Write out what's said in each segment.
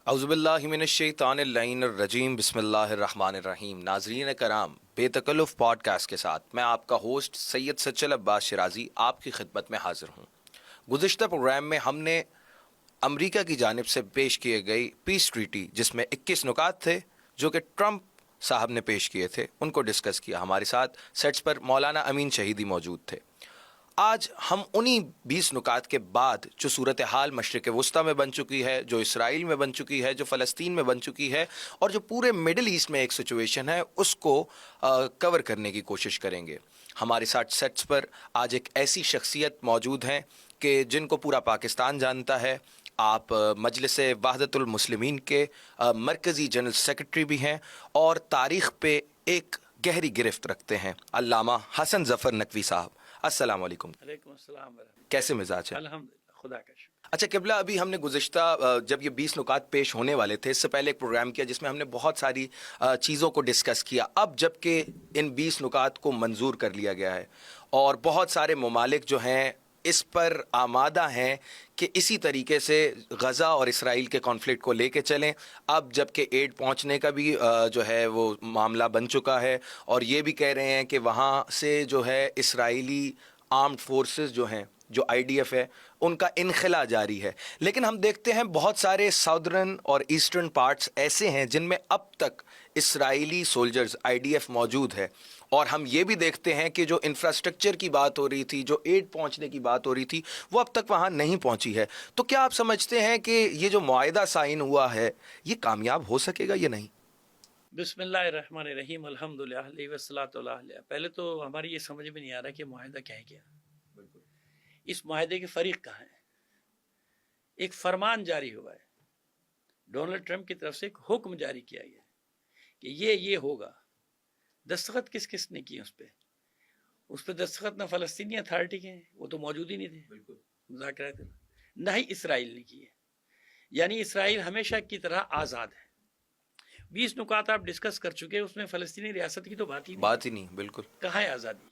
اعوذ باللہ من الشیطان اللعین الرجیم بسم اللہ الرحمن الرحیم. ناظرین کرام، بے تکلف پوڈ کاسٹ کے ساتھ میں آپ کا ہوسٹ سید سچل عباس شرازی آپ کی خدمت میں حاضر ہوں. گزشتہ پروگرام میں ہم نے امریکہ کی جانب سے پیش کیے گئی پیس ٹریٹی، جس میں 21 نکات تھے جو کہ ٹرمپ صاحب نے پیش کیے تھے، ان کو ڈسکس کیا. ہمارے ساتھ سیٹس پر مولانا امین شہیدی موجود تھے. آج ہم انہی 20 نکات کے بعد جو صورتحال مشرق وسطیٰ میں بن چکی ہے، جو اسرائیل میں بن چکی ہے، جو فلسطین میں بن چکی ہے، اور جو پورے مڈل ایسٹ میں ایک سچویشن ہے، اس کو کور کرنے کی کوشش کریں گے. ہمارے ساتھ سیٹس پر آج ایک ایسی شخصیت موجود ہیں کہ جن کو پورا پاکستان جانتا ہے. آپ مجلس وحدت المسلمین کے مرکزی جنرل سیکرٹری بھی ہیں اور تاریخ پہ ایک گہری گرفت رکھتے ہیں. علامہ حسن ظفر نقوی صاحب، السلام علیکم. وعلیکم السلام. کیسے مزاج ہے؟ الحمدللہ، خدا کا شکر. اچھا قبلہ، ابھی ہم نے گزشتہ جب یہ 20 نکات پیش ہونے والے تھے، اس سے پہلے ایک پروگرام کیا جس میں ہم نے بہت ساری چیزوں کو ڈسکس کیا. اب جب کہ ان 20 نکات کو منظور کر لیا گیا ہے اور بہت سارے ممالک جو ہیں اس پر آمادہ ہیں کہ اسی طریقے سے غزہ اور اسرائیل کے کانفلکٹ کو لے کے چلیں، اب جب کہ ایڈ پہنچنے کا بھی جو ہے وہ معاملہ بن چکا ہے، اور یہ بھی کہہ رہے ہیں کہ وہاں سے جو ہے اسرائیلی آرمڈ فورسز جو ہیں، جو آئی ڈی ایف ہے، ان کا انخلا جاری ہے. لیکن ہم دیکھتے ہیں بہت سارے ساؤدرن اور ایسٹرن پارٹس ایسے ہیں جن میں اب تک اسرائیلی سولجرز آئی ڈی ایف موجود ہے، اور ہم یہ بھی دیکھتے ہیں کہ جو انفراسٹرکچر کی بات ہو رہی تھی، جو ایڈ پہنچنے کی بات ہو رہی تھی، وہ اب تک وہاں نہیں پہنچی ہے. تو کیا آپ سمجھتے ہیں کہ یہ جو معاہدہ سائن ہوا ہے یہ کامیاب ہو سکے گا یا نہیں؟ بسم اللہ الرحمن الرحیم، الحمدللہ والصلاۃ علیہ. پہلے تو ہماری یہ سمجھ میں نہیں آ رہا کہ معاہدہ کیا ہے. کیا اس معاہدے کے فریق کہاں ہیں؟ ایک فرمان جاری ہوا ہے، ڈونلڈ ٹرمپ کی طرف سے ایک حکم جاری کیا گیا کہ یہ ہوگا. دستخط کس کس نے کیے اس پہ دستخط نہ فلسطینی اتھارٹی کے ہیں، وہ تو موجود ہی نہیں تھے مذاکرات، نہ ہی اسرائیل نے کیے. یعنی اسرائیل ہمیشہ کی طرح آزاد ہے. 20 نکات آپ ڈسکس کر چکے، اس میں فلسطینی ریاست کی تو بات ہی نہیں. بالکل. کہاں ہے آزادی؟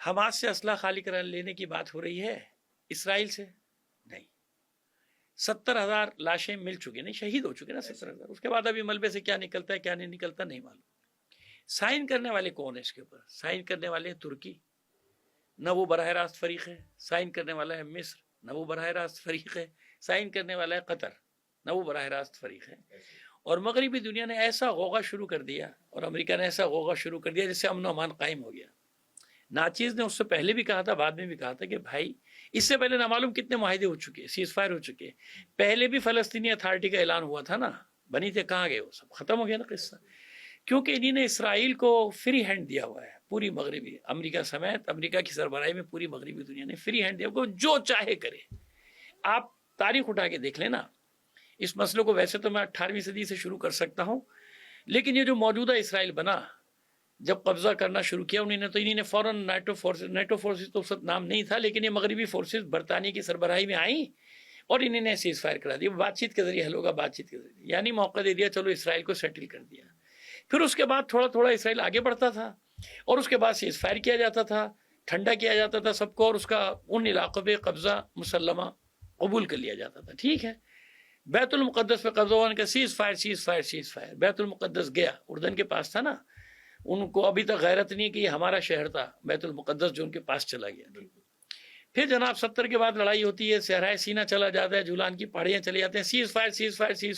حماس سے اسلحہ خالی کرا لینے کی بات ہو رہی ہے، اسرائیل سے نہیں. 70,000 لاشیں مل چکے، نہیں شہید ہو چکے نا 70,000. اس کے بعد ابھی ملبے سے کیا نکلتا ہے کیا نہیں نکلتا نہیں معلوم. سائن کرنے والے کون ہیں اس کے اوپر؟ سائن کرنے والے ہیں ترکی، نہ وہ براہ راست فریق ہے. سائن کرنے والا ہے مصر، نہ وہ براہ راست فریق ہے. سائن کرنے والا ہے قطر، نہ وہ براہ راست فریق ہے. اور مغربی دنیا نے ایسا غوغا شروع کر دیا، اور امریکہ نے ایسا غوغا شروع کر دیا جس سے امن و امان قائم ہو گیا. ناچیز نے اس سے پہلے بھی کہا تھا، بعد میں بھی کہا تھا کہ بھائی اس سے پہلے نامعلوم کتنے معاہدے ہو چکے، سیز فائر ہو چکے. پہلے بھی فلسطینی اتھارٹی کا اعلان ہوا تھا نا، بنی تھے، کہاں گئے وہ سب؟ ختم ہو گیا نا قصہ. کیونکہ انہی نے اسرائیل کو فری ہینڈ دیا ہوا ہے، پوری مغربی امریکہ سمیت، امریکہ کی سربراہی میں پوری مغربی دنیا نے فری ہینڈ دیا کو جو چاہے کرے. آپ تاریخ اٹھا کے دیکھ لینا اس مسئلے کو. ویسے تو میں 18ویں صدی سے شروع کر سکتا ہوں، لیکن یہ جو موجودہ اسرائیل بنا، جب قبضہ کرنا شروع کیا انہوں نے فوراً نیٹو فورسز تو اس وقت نام نہیں تھا، لیکن یہ مغربی فورسز برطانیہ کی سربراہی میں آئیں اور انہوں نے سیز فائر کرا دیا. بات چیت کے ذریعے حل ہوگا، بات چیت کے ذریعے، یعنی موقع دے دیا، چلو اسرائیل کو سیٹل کر دیا. پھر اس کے بعد تھوڑا تھوڑا اسرائیل آگے بڑھتا تھا، اور اس کے بعد سیز فائر کیا جاتا تھا، ٹھنڈا کیا جاتا تھا سب کو، اور اس کا ان علاقوں پہ قبضہ مسلمہ قبول کر لیا جاتا تھا. ٹھیک ہے، بیت المقدس پہ قبضہ ہونے کا سیز فائر. بیت المقدس گیا، اردن کے پاس تھا نا، ان کو ابھی تک غیرت نہیں کہ یہ ہمارا شہر تھا بیت المقدس جو ان کے پاس چلا گیا. پھر جناب 70 کے بعد لڑائی ہوتی ہے، صحرائے سینا چلا جاتا ہے، جولان کی پہاڑیاں چلے جاتے ہیں، سیز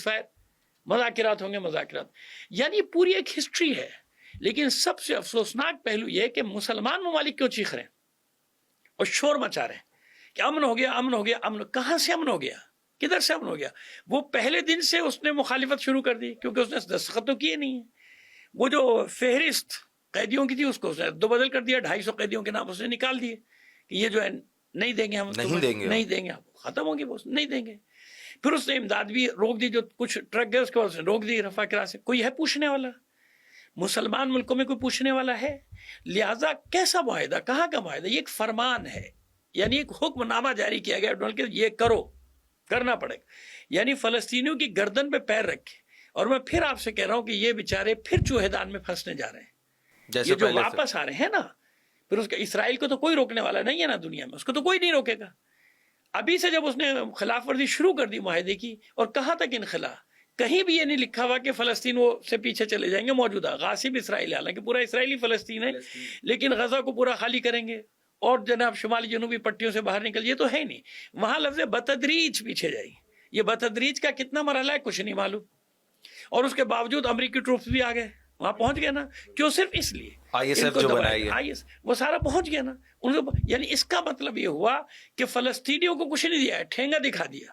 فائر، مذاکرات ہوں گے، مذاکرات. یعنی پوری ایک ہسٹری ہے. لیکن سب سے افسوسناک پہلو یہ کہ مسلمان ممالک کیوں چیخ رہے ہیں اور شور مچا رہے ہیں کہ امن ہو گیا، امن ہو گیا. امن کہاں سے امن ہو گیا؟ کدھر سے امن ہو گیا؟ وہ پہلے دن سے اس نے مخالفت شروع کر دی، کیونکہ اس نے دستخط تو کیے نہیں ہیں. وہ جو فہرست قیدیوں کی تھی اس کو اس نے دو بدل کر دیا، 250 قیدیوں کے نام اس نے نکال دیے کہ یہ جو ہے نہیں دیں گے، ہم نہیں دیں گے، ختم ہوں گے، وہ نہیں دیں گے. پھر اس نے امداد بھی روک دی، جو کچھ ٹرک گئے اس کو روک دی رفح کرا سے. کوئی ہے پوچھنے والا؟ مسلمان ملکوں میں کوئی پوچھنے والا ہے؟ لہٰذا کیسا معاہدہ، کہاں کا معاہدہ؟ یہ ایک فرمان ہے، یعنی ایک حکم نامہ جاری کیا گیا ڈونلڈ کے، یہ کرنا پڑے گا. یعنی فلسطینیوں کی گردن پہ پیر رکھے. اور میں پھر آپ سے کہہ رہا ہوں کہ یہ بیچارے پھر چوہے دان میں پھنسنے جا رہے ہیں. یہ جو واپس آ رہے ہیں نا، پھر اس کا اسرائیل کو تو کوئی روکنے والا نہیں ہے نا دنیا میں، اس کو تو کوئی نہیں روکے گا. ابھی سے جب اس نے خلاف ورزی شروع کر دی معاہدے کی، اور کہاں تک انخلا، کہیں بھی یہ نہیں لکھا ہوا کہ فلسطین وہ سے پیچھے چلے جائیں گے، موجودہ غاصب اسرائیل، حالانکہ پورا اسرائیلی فلسطین ہے، لیکن غزہ کو پورا خالی کریں گے اور جناب شمالی جنوبی پٹیوں سے باہر نکل، یہ تو ہے ہی نہیں. وہاں لفظ بتدریج پیچھے جائیں، یہ بتدریج کا کتنا مرحلہ ہے کچھ نہیں معلوم، اور اس کے باوجود امریکی ٹروپس بھی آ گئے وہاں، پہنچ گئے نا. کیوں؟ صرف اس لیے ISF جو بنائی ہے وہ سارا پہنچ گیا نا ان کو. یعنی اس کا مطلب یہ ہوا کہ فلسطینیوں کو کچھ نہیں دیا ہے، ٹھینگا دکھا دیا،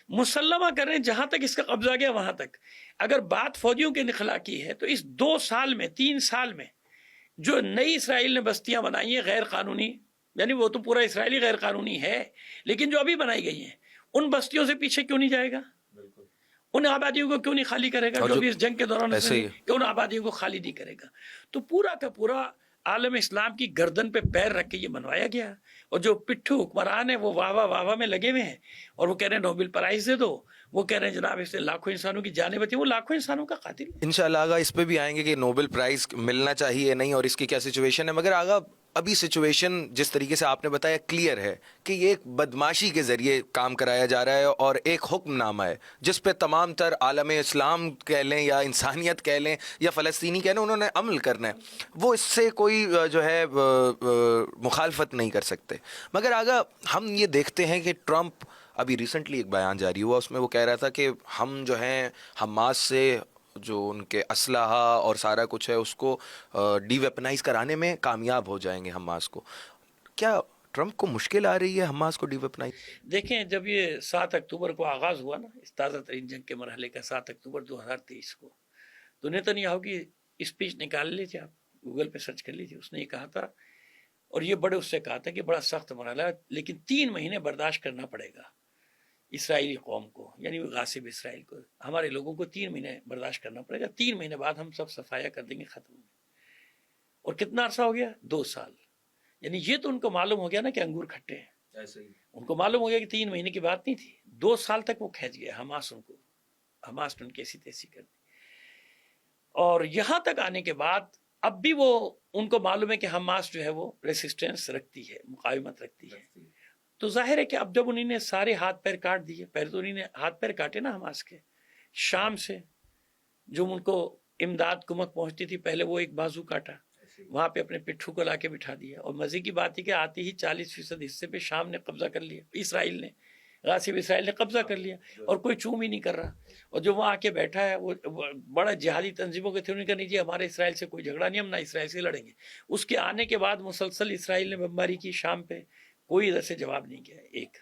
مسلمہ کر رہے ہیں جہاں تک اس کا قبضہ گیا وہاں تک. اگر بات فوجیوں کے انخلا کی ہے تو اس 2 سال میں 3 سال میں جو نئی اسرائیل نے بستیاں بنائی ہیں غیر قانونی، یعنی وہ تو پورا اسرائیلی غیر قانونی ہے، لیکن جو ابھی بنائی گئی ہیں ان بستیوں سے پیچھے کیوں نہیں جائے گا؟ ان آبادیوں کو کیوں نہیں خالی کرے گا جو بھی اس جنگ کے دوران کہ ان آبادیوں کو خالی نہیں کرے گا؟ تو پورا کا پورا عالم اسلام کی گردن پہ پیر رکھ کے یہ بنوایا گیا، اور جو پٹھو حکمران ہیں وہ واہ واہ واہ واہ میں لگے ہوئے ہیں، اور وہ کہہ رہے ہیں نوبل پرائز دے دو، وہ کہہ رہے ہیں جناب اس نے لاکھوں انسانوں کی جانیں بچی. وہ لاکھوں انسانوں کا قاتل ہے. انشاءاللہ آگا اس پہ بھی آئیں گے کہ نوبل پرائز ملنا چاہیے نہیں اور اس کی کیا سچویشن ہے. مگر آگا ابھی سچویشن جس طریقے سے آپ نے بتایا کلیئر ہے کہ یہ ایک بدماشی کے ذریعے کام کرایا جا رہا ہے اور ایک حکم نامہ ہے جس پہ تمام تر عالم اسلام کہہ لیں یا انسانیت کہہ لیں یا فلسطینی کہہ لیں انہوں نے عمل کرنا ہے. وہ اس سے کوئی جو ہے مخالفت نہیں کر سکتے. مگر آگا ہم یہ دیکھتے ہیں کہ ٹرمپ ابھی ریسنٹلی ایک بیان جاری ہوا، اس میں وہ کہہ رہا تھا کہ ہم جو ہیں حماس سے جو ان کے اسلحہ اور سارا کچھ ہے اس کو ڈی ویپنائز کرانے میں کامیاب ہو جائیں گے حماس کو. کیا ٹرمپ کو مشکل آ رہی ہے حماس کو ڈی ویپنائز؟ دیکھیں جب یہ 7 اکتوبر کو آغاز ہوا نا اس تازہ ترین جنگ کے مرحلے کا، 7 اکتوبر 2023 کو، تو نیتنیاہو کی اسپیچ نکال لیجیے، آپ گوگل پہ سرچ کر لیجیے. اس نے یہ کہا تھا، اور یہ بڑے اس سے کہا تھا کہ بڑا سخت مرحلہ ہے لیکن 3 مہینے برداشت کرنا پڑے گا اسرائیلی قوم کو، یعنی غاصب اسرائیل کو، ہمارے لوگوں کو 3 مہینے برداشت کرنا پڑے گا. 3 مہینے بعد ہم سب صفایا کر دیں گے، ختم ہو گے. اور کتنا عرصہ ہو گیا؟ 2 سال. یعنی یہ تو ان کو معلوم ہو گیا نا کہ انگور کھٹے ہیں، ان کو معلوم ہو گیا کہ 3 مہینے کی بات نہیں تھی، 2 سال تک وہ کھینچ گیا حماس ان کو، حماس نے ان کی ایسی تیسی کر دی. اور یہاں تک آنے کے بعد اب بھی وہ ان کو معلوم ہے کہ حماس جو ہے وہ ریسسٹنس رکھتی ہے، مقاومت رکھتی ہے. تو ظاہر ہے کہ اب جب انہوں نے سارے ہاتھ پیر کاٹ دیے، پہلے تو انہوں نے ہاتھ پیر کاٹے نا حماس کے، شام سے جو ان کو امداد کمک پہنچتی تھی پہلے وہ ایک بازو کاٹا، وہاں پہ اپنے پٹھو کو لا کے بٹھا دیا. اور مزے کی بات ہے کہ آتے ہی 40% حصے پہ شام نے قبضہ کر لیا، اسرائیل نے، غاصب اسرائیل نے قبضہ کر لیا، اور کوئی چوم ہی نہیں کر رہا. اور جو وہاں آ کے بیٹھا ہے وہ بڑا جہادی تنظیموں کے تھے، انہوں نے کہا نہیں جی ہمارے اسرائیل سے کوئی جھگڑا نہیں، ہم نہ اسرائیل سے لڑیں گے. اس کے آنے کے بعد مسلسل اسرائیل نے بمباری کی شام پہ، کوئی ادھر سے جواب نہیں کیا. ایک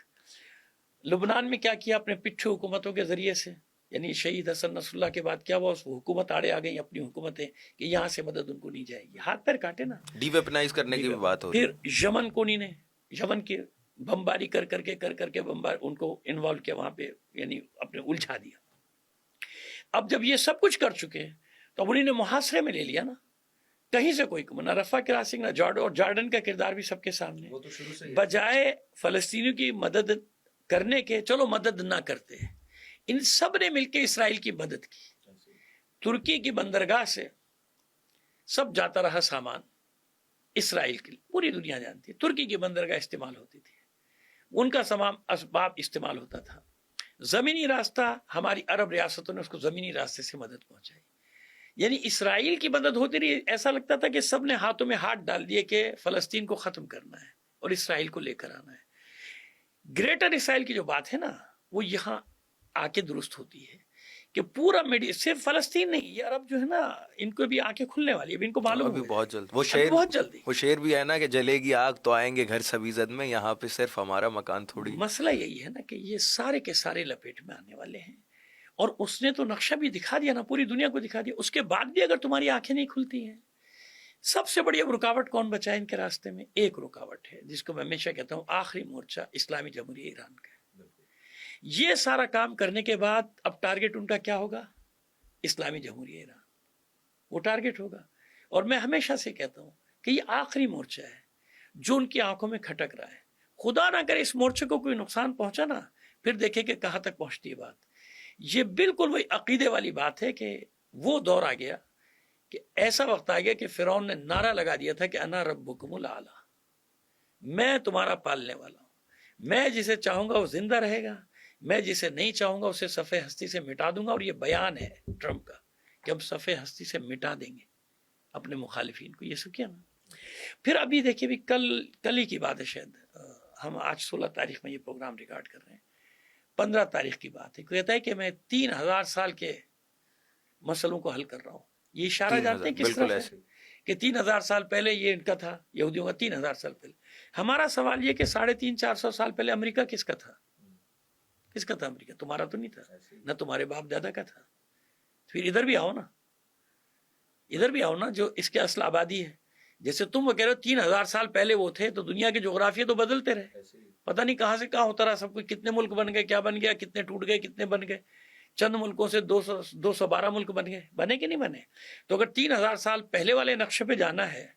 لبنان میں کیا کیا اپنے پٹھو حکومتوں کے ذریعے سے، یعنی شہید حسن نصر اللہ کے بعد کیا ہوا، اس حکومت آڑے آ گئی اپنی حکومتیں کہ یہاں سے مدد ان کو نہیں جائے گی. ہاتھ پیر کاٹے نا، ڈی ویپنائز کرنے کی بھی بات ہو رہی ہے. پھر یمن کو نہیں نے، یمن کی بمباری کر کے بمبار ان کو انوالو کیا وہاں پہ، یعنی اپنے الجھا دیا. اب جب یہ سب کچھ کر چکے تو اب انہوں نے محاصرے میں لے لیا نا، کہیں سے کوئی نہ رفح کراسنگ نہ جارڈن، اور جارڈن کا کردار بھی سب کے سامنے. بجائے فلسطینیوں کی مدد کرنے کے، چلو مدد نہ کرتے، ان سب نے مل کے اسرائیل کی مدد کی. ترکی کی بندرگاہ سے سب جاتا رہا سامان اسرائیل کے لیے، پوری دنیا جانتی ہے ترکی کی بندرگاہ استعمال ہوتی تھی، ان کا تمام اسباب استعمال ہوتا تھا. زمینی راستہ ہماری عرب ریاستوں نے اس کو زمینی راستے سے مدد پہنچائی. یعنی اسرائیل کی مدد ہوتی رہی. ایسا لگتا تھا کہ سب نے ہاتھوں میں ہاتھ ڈال دیے کہ فلسطین کو ختم کرنا ہے اور اسرائیل کو لے کر آنا ہے. گریٹر اسرائیل کی جو بات ہے نا وہ یہاں آ کے درست ہوتی ہے کہ پورا صرف فلسطین نہیں، یہ عرب جو ہے نا ان کو بھی آنکھیں کھلنے والی ہے، ان کو معلوم ہے بہت جلد بہت جلدی. وہ شعر بھی ہے نا کہ جلے گی آگ تو آئیں گے گھر سبھی زد میں، یہاں پہ صرف ہمارا مکان تھوڑی. مسئلہ یہی ہے نا کہ یہ سارے کے سارے لپیٹ میں آنے والے ہیں. اور اس نے تو نقشہ بھی دکھا دیا نا، پوری دنیا کو دکھا دیا. اس کے بعد بھی اگر تمہاری آنکھیں نہیں کھلتی ہیں، سب سے بڑی اب رکاوٹ کون بچا ہے ان کے راستے میں؟ ایک رکاوٹ ہے جس کو میں ہمیشہ کہتا ہوں آخری مورچہ اسلامی جمہوریہ ایران کا ہے. یہ سارا کام کرنے کے بعد اب ٹارگٹ ان کا کیا ہوگا؟ اسلامی جمہوریہ ایران، وہ ٹارگٹ ہوگا. اور میں ہمیشہ سے کہتا ہوں کہ یہ آخری مورچہ ہے جو ان کی آنکھوں میں کھٹک رہا ہے. خدا نہ کرے اس مورچے کو کوئی نقصان پہنچا نا، پھر دیکھیں کہ کہاں تک پہنچتی ہے بات. یہ بالکل وہی عقیدے والی بات ہے کہ وہ دور آ گیا کہ ایسا وقت آ گیا کہ فرعون نے نعرہ لگا دیا تھا کہ انا ربکم الاعلی، میں تمہارا پالنے والا ہوں. میں جسے چاہوں گا وہ زندہ رہے گا، میں جسے نہیں چاہوں گا اسے صفحہ ہستی سے مٹا دوں گا. اور یہ بیان ہے ٹرمپ کا کہ ہم صفحہ ہستی سے مٹا دیں گے اپنے مخالفین کو. یہ سب کیا نا. پھر ابھی دیکھیے بھی کل ہی کی بات ہے، شاید ہم آج 16 تاریخ میں یہ پروگرام ریکارڈ کر رہے ہیں، 15 تاریخ کی بات ہے. کہتا ہے کہ میں 3000 سال کے مسئلوں کو حل کر رہا ہوں. یہ اشارہ جانتے ہیں کس طرح سے کہ 3000 سال پہلے یہ ان کا تھا، یہودیوں کا 3000 سال پہلے. ہمارا سوال یہ کہ 350-400 سال پہلے امریکہ کس کا تھا؟ کس کا تھا امریکہ؟ تمہارا تو نہیں تھا، نہ تمہارے باپ دادا کا تھا. پھر ادھر بھی آؤ نا، ادھر بھی آؤ نا، جو اس کے اصل آبادی ہے. جیسے تم وہ کہہ رہے ہو 3000 سال پہلے وہ تھے، تو دنیا کے جغرافیہ تو بدلتے رہے، پتہ نہیں کہاں سے کہاں ہوتا رہا سب کچھ. کتنے ملک بن گئے، کیا بن گیا، کتنے ٹوٹ گئے، کتنے بن گئے. چند ملکوں سے 212 ملک بنے کہ نہیں بنے. تو اگر 3000 سال پہلے والے نقشے پہ جانا ہے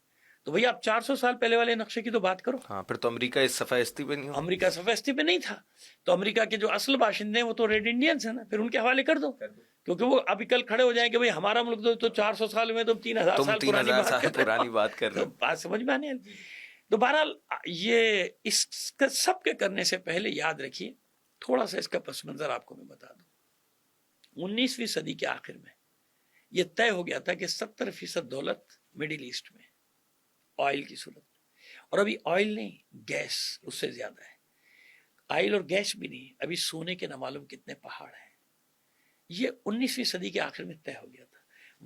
تو بھئی آپ 400 سال پہلے والے نقشے کی تو بات کرو. ہاں پھر تو امریکہ اس صفحہ ہستی پہ نہیں ہو. امریکہ صفحہ ہستی پہ نہیں تھا، تو امریکہ کے جو اصل باشندے ہیں وہ تو ریڈ انڈینز ہیں نا، پھر ان کے حوالے کر دو. کیونکہ وہ ابھی کل کھڑے ہو جائیں کہ بھئی ہمارا ملک تو 400 سال میں، تم 3000 سال پرانی بات کر رہے ہو. بات سمجھ میں آنے. تو بہرحال یہ اس کا سب کے کرنے سے پہلے یاد رکھیے تھوڑا سا اس کا پس منظر آپ کو میں بتا دوں. 19ویں صدی کے آخر میں یہ طے ہو گیا تھا کہ 70% دولت مڈل ایسٹ میں آئل کی صورت میں. اور ابھی آئل نہیں، گیس اس سے زیادہ ہے. آئل اور گیس بھی نہیں، ابھی سونے کے نہ معلوم کتنے پہاڑ ہیں. یہ 19ویں صدی کے آخر میں طے ہو گیا تھا.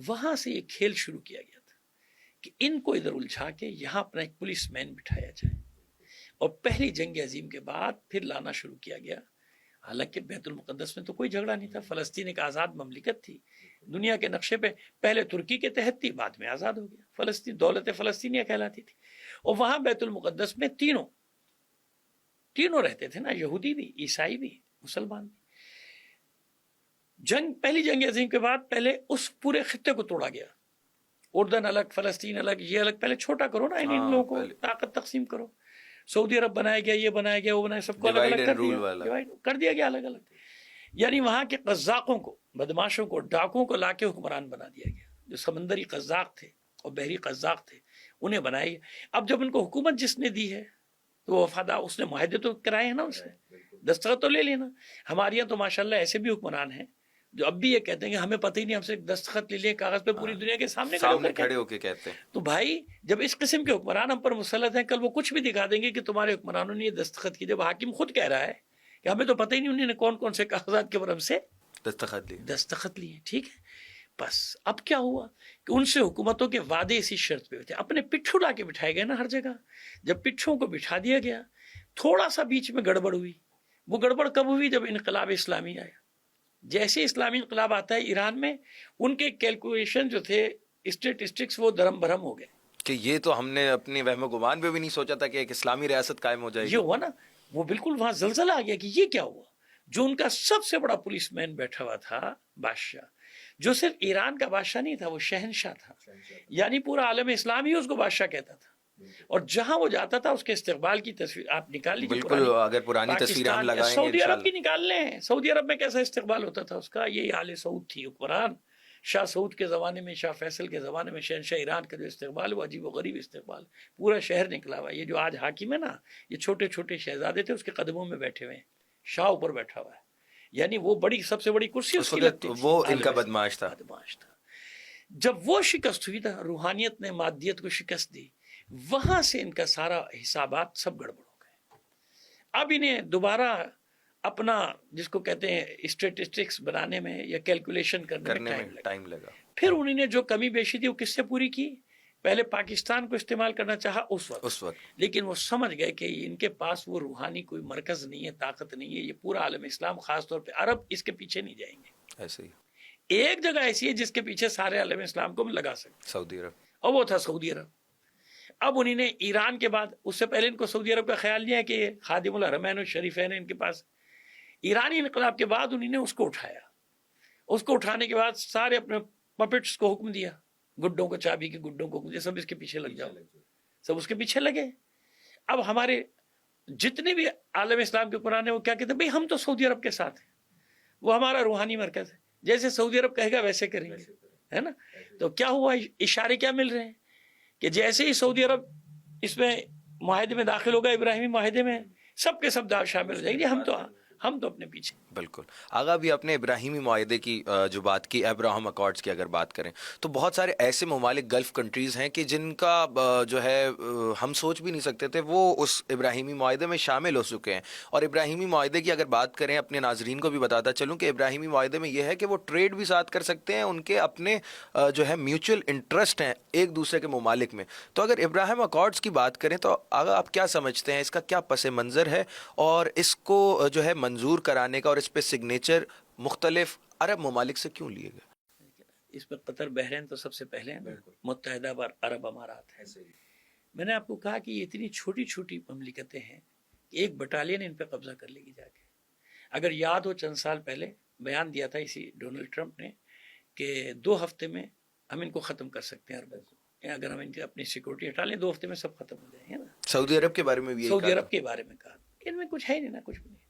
وہاں سے یہ کھیل شروع کیا گیا تھا کہ ان کو ادھر الجھا کے یہاں اپنا ایک پولیس مین بٹھایا جائے. اور پہلی جنگ عظیم کے بعد پھر لانا شروع کیا گیا. حالانکہ بیت المقدس میں تو کوئی جھگڑا نہیں تھا، فلسطین ایک آزاد مملکت تھی، دنیا کے نقشے پہ پہلے ترکی کے تحت تھی، بعد میں آزاد ہو گیا. فلسطین دولت فلسطینیہ کہلاتی تھی. اور وہاں بیت المقدس میں تینوں رہتے تھے نا، یہودی بھی، عیسائی بھی، مسلمان بھی. پہلی جنگ عظیم کے بعد پہلے اس پورے خطے کو توڑا گیا. اردن الگ، فلسطین الگ، یہ الگ. پہلے چھوٹا کرو نا، ان لوگوں کو طاقت تقسیم کرو. سعودی عرب بنایا گیا، یہ بنایا گیا، وہ بنایا، سب کو الگ الگ کر دیا گیا الگ الگ. یعنی وہاں کے قزاقوں کو، بدماشوں کو، ڈاکوں کو لا کے حکمران بنا دیا گیا. جو سمندری قزاق تھے اور بحری قزاق تھے انہیں بنایا گیا. اب جب ان کو حکومت جس نے دی ہے تو وہ وفادار، اس نے معاہدے تو کرائے ہیں نا، ان سے دستخط تو لے لینا. ہمارے یہاں تو ماشاءاللہ ایسے بھی حکمران ہیں جو اب بھی یہ کہتے ہیں کہ ہمیں پتہ ہی نہیں، ہم سے دستخط لے لیے کاغذ پہ، پوری دنیا کے سامنے کھڑے ہو کے کہتے ہیں. تو بھائی جب اس قسم کے حکمران ہم پر مسلط ہیں، کل وہ کچھ بھی دکھا دیں گے کہ تمہارے حکمرانوں نے یہ دستخط کی. جب حاکم خود کہہ رہا ہے کہ ہمیں تو پتہ ہی نہیں انہوں نے کون کون سے کاغذات کے برم سے دستخط لیے. ٹھیک ہے، بس اب کیا ہوا کہ ان سے حکومتوں کے وعدے اسی شرط پہ ہوتے. اپنے پٹھو لا کے بٹھائے گئے نا ہر جگہ. جب پٹھوں کو بٹھا دیا گیا، تھوڑا سا بیچ میں گڑبڑ ہوئی. وہ گڑبڑ کب ہوئی؟ جب انقلاب اسلامی آیا. جیسے اسلامی انقلاب آتا ہے ایران میں، ان کے کیلکولیشن جو تھے اسٹیٹسٹکس وہ درم برہم ہو گئے کہ یہ تو ہم نے اپنے وہم و گمان پہ بھی نہیں سوچا تھا کہ ایک اسلامی ریاست قائم ہو جائے گی. یہ ہوا نا، وہ بالکل وہاں زلزلہ آ گیا کہ یہ کیا ہوا. جو ان کا سب سے بڑا پولیس مین بیٹھا ہوا تھا، بادشاہ، جو صرف ایران کا بادشاہ نہیں تھا، وہ شہنشاہ تھا. یعنی پورا عالم اسلام ہی اس کو بادشاہ کہتا تھا. اور جہاں وہ جاتا تھا اس کے استقبال کی تصویر آپ نکال لیجیے. بالکل، اگر پرانی تصویر ہم لگائیں گے سعودی عرب کی نکال لیں. سعودی عرب میں کیسا استقبال ہوتا تھا اس کا. یہی آل سعود تھی حکمران. شاہ سعود کے زمانے میں، شاہ فیصل کے زمانے میں شہنشاہ ایران کا جو استقبال ہوا، عجیب و غریب استقبال. پورا شہر نکلا ہوا. یہ جو آج حاکم ہے نا، یہ چھوٹے چھوٹے شہزادے تھے، اس کے قدموں میں بیٹھے ہوئے ہیں. شاہ اوپر بیٹھا ہوا ہے. یعنی وہ بڑی، سب سے بڑی کرسی اس کی لگتی تھی. وہ ان کا بدماش تھا. جب وہ شکست ہوئی نا، روحانیت نے مادیت کو شکست دی، وہاں سے ان کا سارا حسابات سب گڑبڑ ہو گئے. اب انہیں دوبارہ اپنا جس کو کہتے ہیں اسٹیٹسٹکس بنانے میں یا کیلکولیشن کرنے میں ٹائم لگا. پھر انہوں نے جو کمی بیشی تھی وہ کس سے پوری کی؟ پہلے پاکستان کو استعمال کرنا چاہا اس وقت، لیکن وہ سمجھ گئے کہ ان کے پاس وہ روحانی کوئی مرکز نہیں ہے، طاقت نہیں ہے. یہ پورا عالم اسلام، خاص طور پہ عرب، اس کے پیچھے نہیں جائیں گے. ایسے ہی ایک جگہ ایسی ہے جس کے پیچھے سارے عالم اسلام کو لگا سکتے، سعودی عرب. اور وہ تھا سعودی عرب. اب انہوں نے ایران کے بعد، اس سے پہلے ان کو سعودی عرب کا خیال نہیں ہے کہ خادم الحرمین الشریفین ان کے پاس. ایرانی انقلاب کے بعد انہوں نے اس کو اٹھایا. اس کو اٹھانے کے بعد سارے اپنے پپٹس کو حکم دیا، گڈوں کو، چابی کے گڈوں کو، سب اس کے پیچھے لگ جاؤ. سب اس کے پیچھے لگے. اب ہمارے جتنے بھی عالم اسلام کے قرآن ہیں وہ کیا کہتے ہیں؟ بھئی ہم تو سعودی عرب کے ساتھ ہیں، وہ ہمارا روحانی مرکز ہے، جیسے سعودی عرب کہے گا ویسے کریں گے، ہے نا. تو کیا ہوا؟ اشارے کیا مل رہے ہیں کہ جیسے ہی سعودی عرب اس میں معاہدے میں داخل ہوگا، ابراہیمی معاہدے میں، سب کے سب شامل ہو جائیں گے. ہم تو اپنے پیچھے. بالکل. آغا بھی آپ نے ابراہیمی معاہدے کی جو بات کی، ابراہم اکارڈز کی اگر بات کریں تو بہت سارے ایسے ممالک گلف کنٹریز ہیں کہ جن کا جو ہے ہم سوچ بھی نہیں سکتے تھے وہ اس ابراہیمی معاہدے میں شامل ہو چکے ہیں. اور ابراہیمی معاہدے کی اگر بات کریں، اپنے ناظرین کو بھی بتاتا چلوں کہ ابراہیمی معاہدے میں یہ ہے کہ وہ ٹریڈ بھی ساتھ کر سکتے ہیں، ان کے اپنے جو ہے میوچل انٹرسٹ ہیں ایک دوسرے کے ممالک میں. تو اگر ابراہیم اکارڈز کی بات کریں تو آغا آپ کیا سمجھتے ہیں، اس کا کیا پس منظر ہے، اور اس کو جو ہے منظور کرانے کا اور اس پہ سگنیچر مختلف عرب ممالک سے کیوں لیے گئے؟ اس پہ قطر، بحرین تو سب سے پہلے ہیں، متحدہ عرب امارات ہیں. میں نے آپ کو کہا کہ یہ اتنی چھوٹی چھوٹی مملکتیں ہیں کہ ایک بٹالین ان پہ قبضہ کر لے گی جا کے. اگر یاد ہو چند سال پہلے بیان دیا تھا اسی ڈونلڈ ٹرمپ نے کہ 2 ہفتے میں ہم ان کو ختم کر سکتے ہیں عربوں کو. اگر ہم ان کی اپنی سیکورٹی ہٹا لیں 2 ہفتے میں سب ختم ہو جائیں گے نا. سعودی عرب کے بارے میں بھی سعودی عرب کے بارے میں کہا. ان میں کچھ ہے نہیں نا، کچھ بھی نہیں.